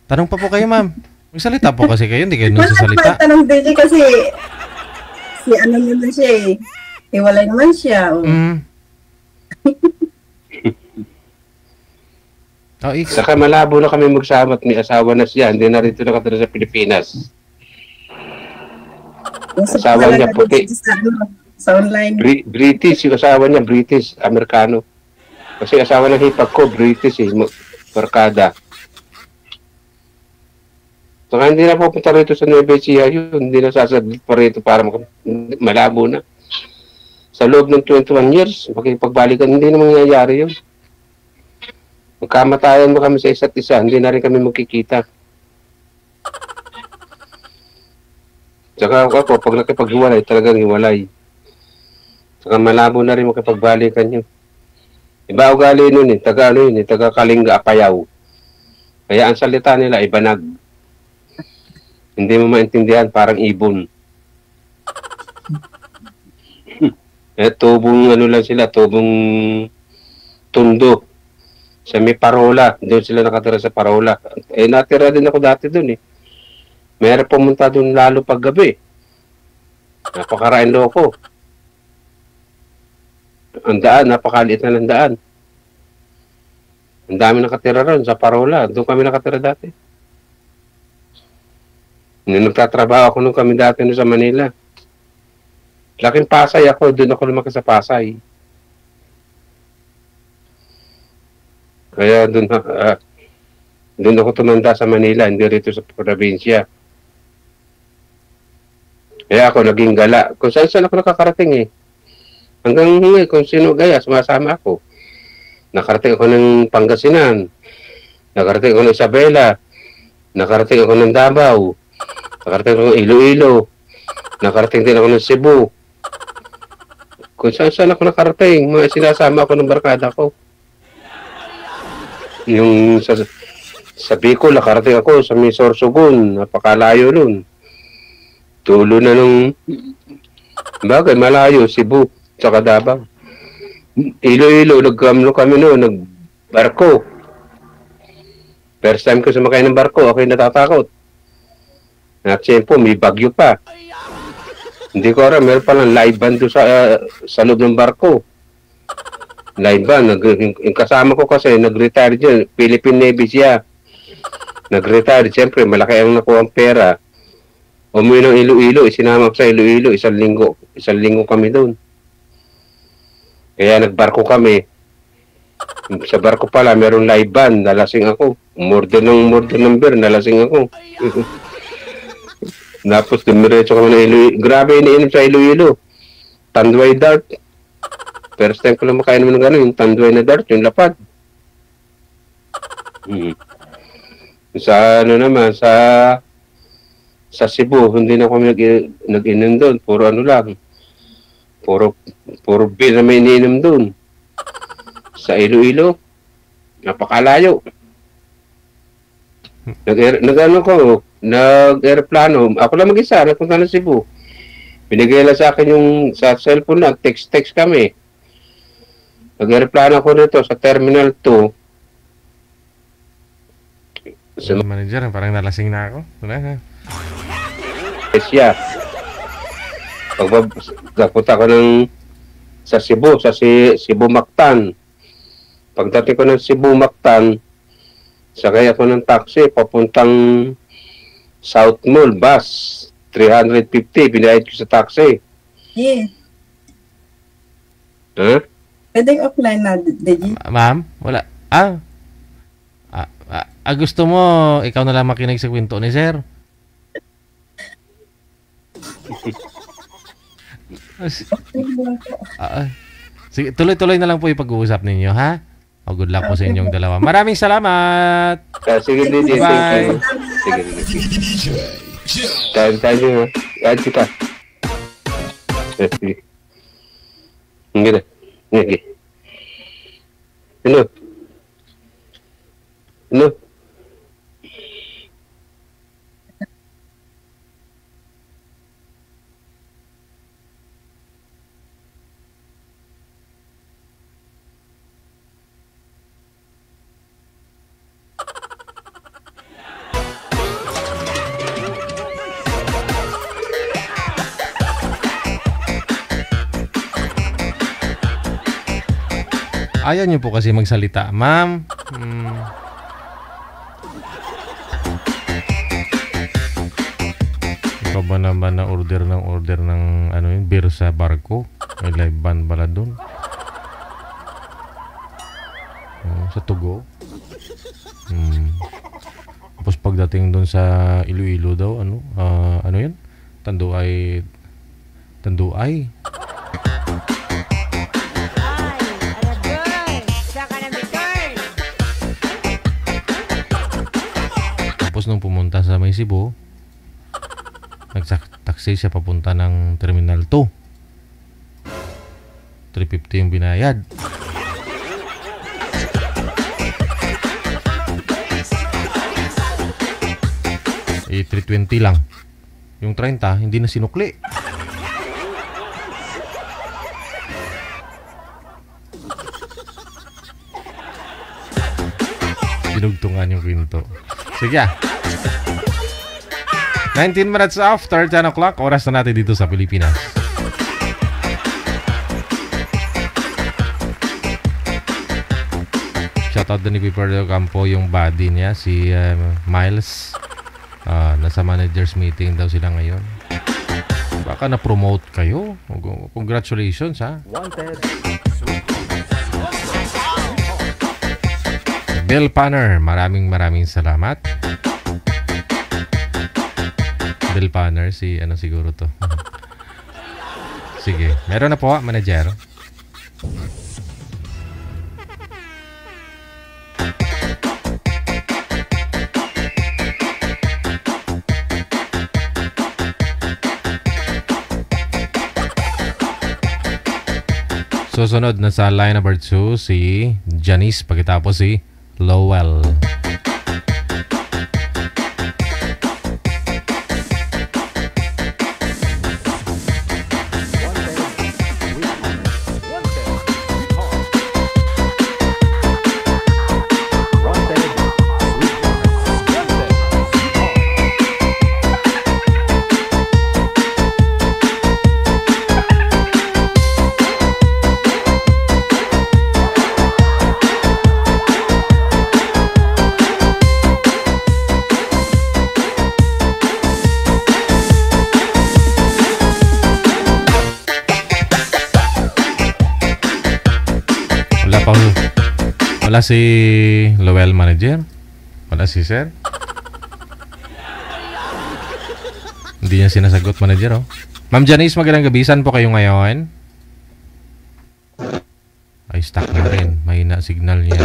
Tanong pa po kayo, ma'am. Magsalita po kasi kayo, hindi kayo nagsasalita. Tanong DJ kasi si ano naman siya eh. Hiwalay naman siya. Saka malabo na kami magsama at may asawa na siya. Hindi na rito nakatira sa Pilipinas. Asawa niya puti. Sa online. British, yung asawa niya, British, Amerikano. Kasi asawa ng hipag ko, British eh, Barkada. Saka hindi na pupunta rito sa Nueva Ecija yun, hindi na sasaglit pa rito para malabo na. Sa loob ng 21 years, makipagbalikan, hindi na mangyayari yun. Magkamatayan mo kami sa isa't isa, hindi na rin kami magkikita. Saka ako, pag nakipaghiwalay, talagang hiwalay. Saka malabo na rin makipagbalikan yun. Iba ugali nun eh, taga Kalinga Apayaw. Kaya ang salita nila ay banag. Hindi mo maintindihan, parang ibon. Tubong lang sila, tubong tundo. Sa may Parola, doon sila nakatira sa Parola. Natira din ako dati doon eh. Mayroon pumunta doon lalo paggabi. Napakarain loko. Ang daan, napakaliit na ng daan. Ang dami nakatira ron sa Parola. Doon kami nakatira dati. Nung nagtatrabaho ako nung kami dati sa Manila. Laking Pasay ako, doon ako lumaki sa Pasay. Kaya doon ako tumanda sa Manila, hindi rito sa probinsya. Kaya ako naging gala. Kung saan ako nakakarating eh. Hanggang ngayon, kung sino gaya, sumasama ako. Nakarating ako ng Pangasinan. Nakarating ako ng Isabela. Nakarating ako ng Davao. Nakarating ako ng Iloilo. Nakarating din ako ng Cebu. Kung saan ako nakarating, mga sinasama ako ng barkada ko. Yung sa Bicol, nakarating ako sa Sorsogon. Napakalayo nun. Tulo na nung bagay, malayo, Cebu. Tsaka Davao. Iloilo, nagkamlo kami noon, nagbarko. First time ko sumakay ng barko, ako'y natatakot. At siyempre, may bagyo pa. Hindi ko alam, meron palang live band doon sa loob ng barko. Live band, yung kasama ko kasi, nag-retire dyan, Philippine Navy siya. Nag-retire, siyempre, malaki ang nakuha ang pera. Umuwi ng Iloilo, isinama ko sa Iloilo, isang linggo kami doon. Kaya nagbarko kami. Sa barko pala, meron live band, nalasing ako. Murder ng beer, nalasing ako. Tapos dumiretso kami ng Iloilo. Grabe iniinom sa Iloilo. Tanduay Dart. First time ko lang makainom ng gano'n, yung Tanduay na Dart, yung lapad. Sa ano naman, sa Cebu, hindi na kami nag-inom doon. Puro ano lang. Puro beer na may ininom doon. Sa Iloilo, napakalayo. Nag-aeroplano. Ako lang mag-isa, nagpunta ng Cebu. Binigay lang sa akin yung sa cellphone na, text kami. Nag-aeroplano ako nito sa Terminal 2. Sa manager, parang nalasing na ako. Siya. Pagpunta ko sa Cebu Mactan. Pagdating ko ng Cebu Mactan, sakay ako ng taxi papuntang South Mall bus. 350, binayad ko sa taxi. Yeah. Huh? Pwedeng offline na, Deji. Ma'am, wala. Gusto mo, ikaw na lang makinig sa kwento ni Sir? Sige, tuloy-tuloy na lang po yung pag-uusap ninyo, ha? Good luck po sa inyong dalawa. Maraming salamat! Sige, DJ. Bye! Sige. Tayo. Add kita. Sige. Sige. Ano? Ayaw niyo po kasi magsalita, ma'am. Ikaw ba naman na order ng ano yun, beer sa barko? May live band pala doon. Sa Tugo. Tapos pagdating doon sa Iloilo daw, ano yun? Tanduay. Tapos nung pumunta sa may Cebu, nagtaksi siya papunta ng Terminal 2. 350 yung binayad. Eh, 320 lang. Yung 30, hindi na sinukli. Pinugtungan yung kwento. Sige. 19 minutes after 10 o'clock, oras na natin dito sa Pilipinas. Shoutout din ni Piper Campo, yung body niya, si Miles. Nasa managers meeting daw sila ngayon. Baka na-promote kayo. Congratulations, ha? Wanted. Bill Panner, maraming salamat. Bill Panner, si ano siguro to. Sige, meron na po, manager. Susunod na sa line number 2 si Janice, pagkatapos si Lowell. Wala si Lowell manager? Wala si sir? Hindi niya sinasagot manager, oh. Ma'am Janice, magandang gabi. Saan po kayo ngayon? Ay, stuck na rin. Mahina signal niya.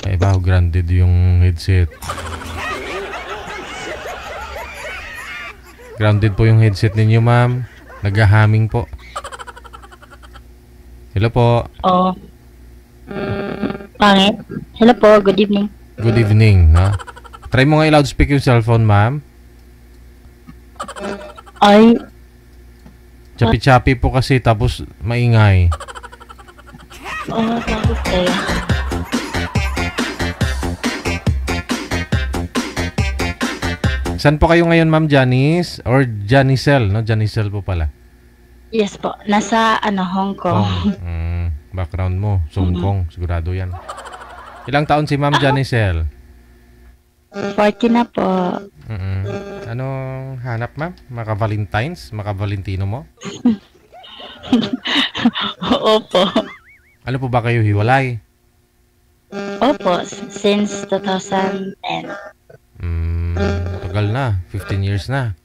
Ay, ba, grounded yung headset. Grounded po yung headset ninyo, ma'am. Nag-humming po. Hello po. Oh. Pangit. Hello po, good evening. Good evening, no? Try mo nga i-loudspeak yung cellphone, ma'am. Ay. Chapi-chapi po kasi, tapos maingay. Oh, bakit kaya? Saan po kayo ngayon, ma'am Janice? Or Janicel, no? Janicel po pala. Yes po, nasa Hong Kong. Background mo, Hong Kong, sigurado yan. Ilang taon si ma'am Janicel? 40 na po. Anong hanap, ma'am? Maka-Valentines? Maka-Valentino mo? Opo. Ano po ba kayo hiwalay? Opo, since 2010. Tagal na, 15 years na.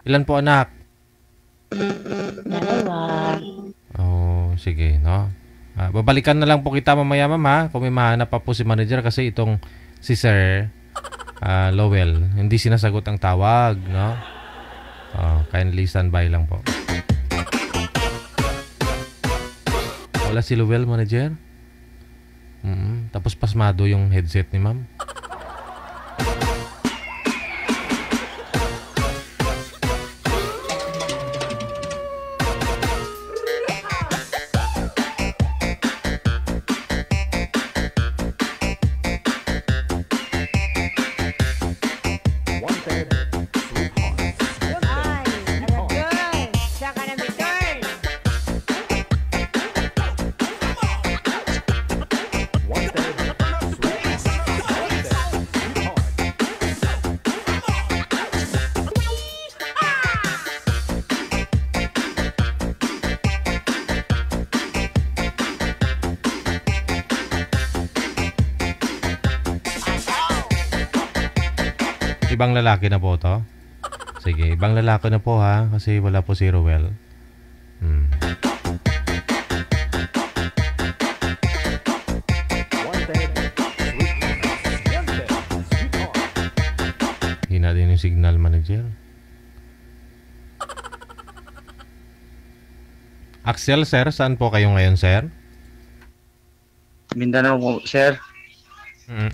Ilan po anak? 2. Oh, sige, no? Babalikan na lang po kita mamaya, ma'am, ha? Kung may mahanap pa po si manager kasi itong si Sir Lowell, hindi sinasagot ang tawag, no? Kindly standby lang po. Wala si Lowell, manager? Tapos pasmado yung headset ni ma'am. Ibang lalaki na po to? Sige, ibang lalaki na po, ha? Kasi wala po si Rowell. Hina din yung signal, manager. Axel, sir, saan po kayo ngayon, sir? Mindanao po, sir.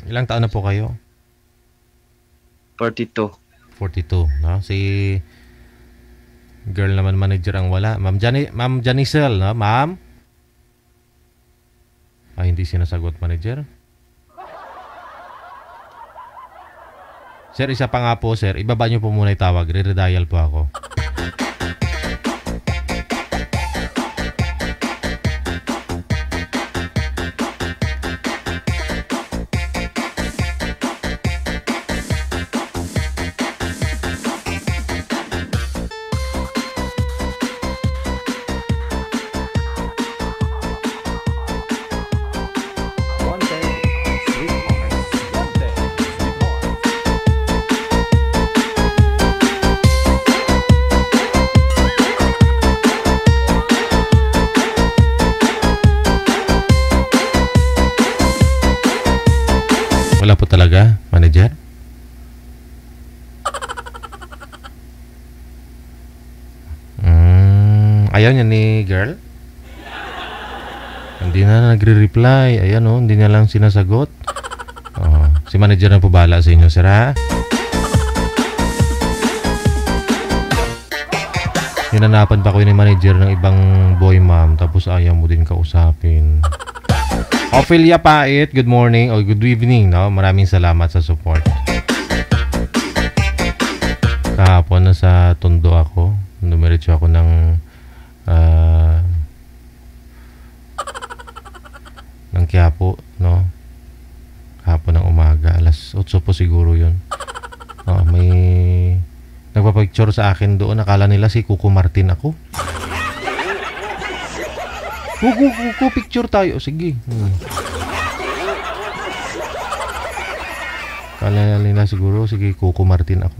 Ilang taon na po kayo? 42, no? Si girl naman manager ang wala. Ma'am Janicel, no? Ma'am? Ay, hindi sinasagot manager. Sir, isa pa nga po, sir. Ibaba niyo po muna yung tawag. Re-redial po ako. Wala po talaga, manager? Ayaw niya ni girl? Hindi na nagre-reply. Ayan o, hindi niya lang sinasagot. Si manager na po bahala sa inyo, sir, ha? Hinanapan pa ko ni manager ng ibang boy, ma'am. Tapos ayaw mo din kausapin. Ophelia Pait, good morning o good evening, no? Maraming salamat sa support. Kahapon na sa Tondo ako. Numeritso ako ng Quiapo, no? Hapon ng umaga, alas 8 po siguro yun. May nagpapicture sa akin doon. Akala nila si Kuko Martin ako. Kuko, picture tayo. Sige. Akala nila siguro sige Kuko Martin ako.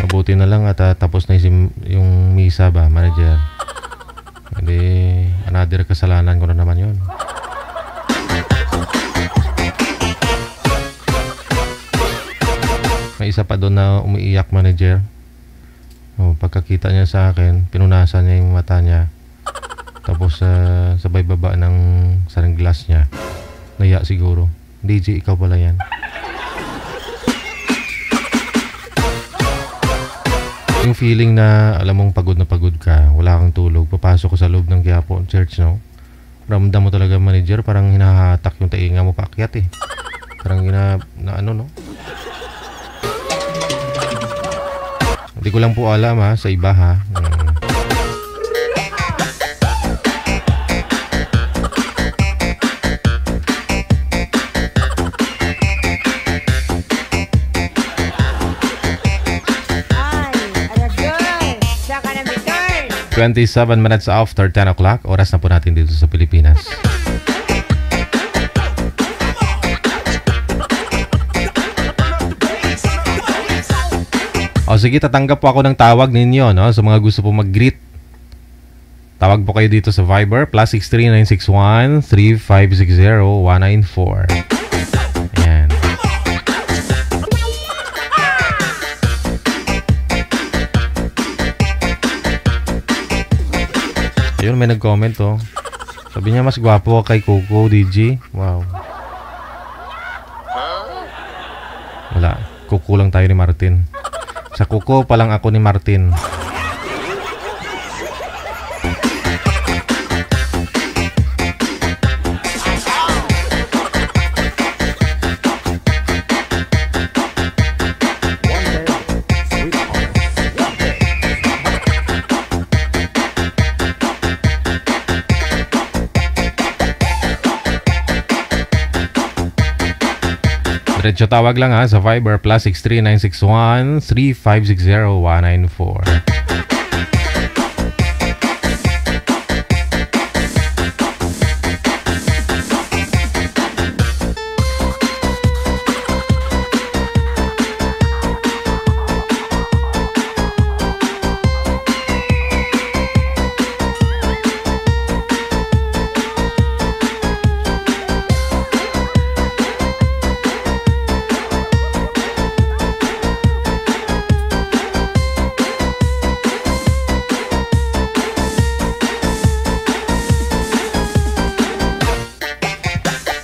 Mabuti na lang at tapos na yung misa ba, manager? Hindi, another kasalanan ko na naman yun. May isa pa doon na umiiyak, manager. Pagkakita niya sa akin, pinunasan niya yung mata niya. Tapos sabay baba ng sunglass niya. Naya siguro. DJ, ikaw pala yan. Yung feeling na alam mong pagod na pagod ka, wala kang tulog, papasok ko sa loob ng Quiapo Church, no? Ramdam mo talaga, manager, parang hinahatak yung tainga mo paakyat, eh. Parang ano, no? Hindi ko lang po alam, ha, sa iba, ha. Ay, 27 minutes after 10 o'clock. Oras na po natin dito sa Pilipinas. O sige, tatanggap po ako ng tawag ninyo, no? Sa mga gusto po mag-greet. Tawag po kayo dito sa Viber, +63 961 3560 194. Ayan. Ayun, may nag-comment, oh. Sabi niya, mas gwapo kay Coco, DJ. Wow. Wala. Coco lang tayo ni Martin. Sa Coco pa lang ako ni Martin. Diretso tawag lang, ha, sa Viber, +63 961 3560 194.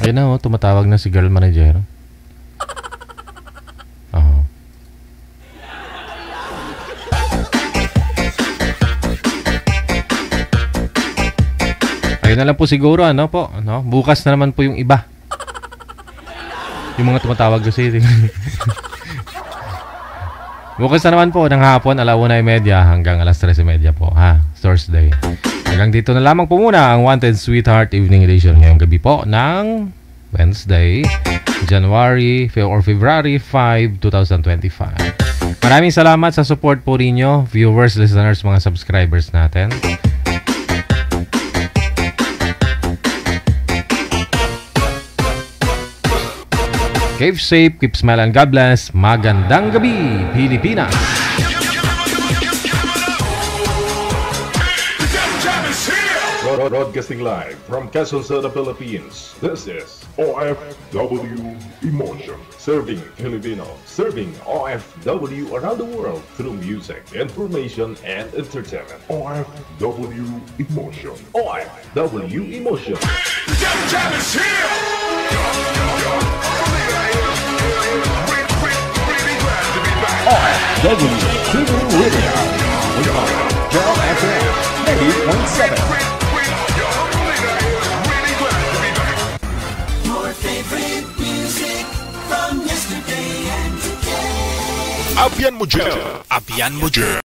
Ayun na, oh, tumatawag na si girl manager. Oo. Ayun na lang po siguro, ano po, no? Bukas na naman po yung iba. Yung mga tumatawag kasi. Bukas na naman po ng hapon, 1:30 hanggang 3:30 po, ha? Thursday. Hanggang dito na lamang po muna ang Wanted Sweetheart Evening Edition ngayong gabi po ng Wednesday, February 5, 2025. Maraming salamat sa support po ninyo, viewers, listeners, mga subscribers natin. Keep safe, keep smiling, God bless. Magandang gabi, Pilipinas. Broadcasting live from Quezon City, Philippines. This is OFW Emotion. Serving Filipino, serving OFW around the world through music, information, and entertainment. OFW Emotion. OFW Emotion. OFW Student Radio. We are Gerald FM 80.7. Your favorite music from yesterday and today. Abian mo dyan.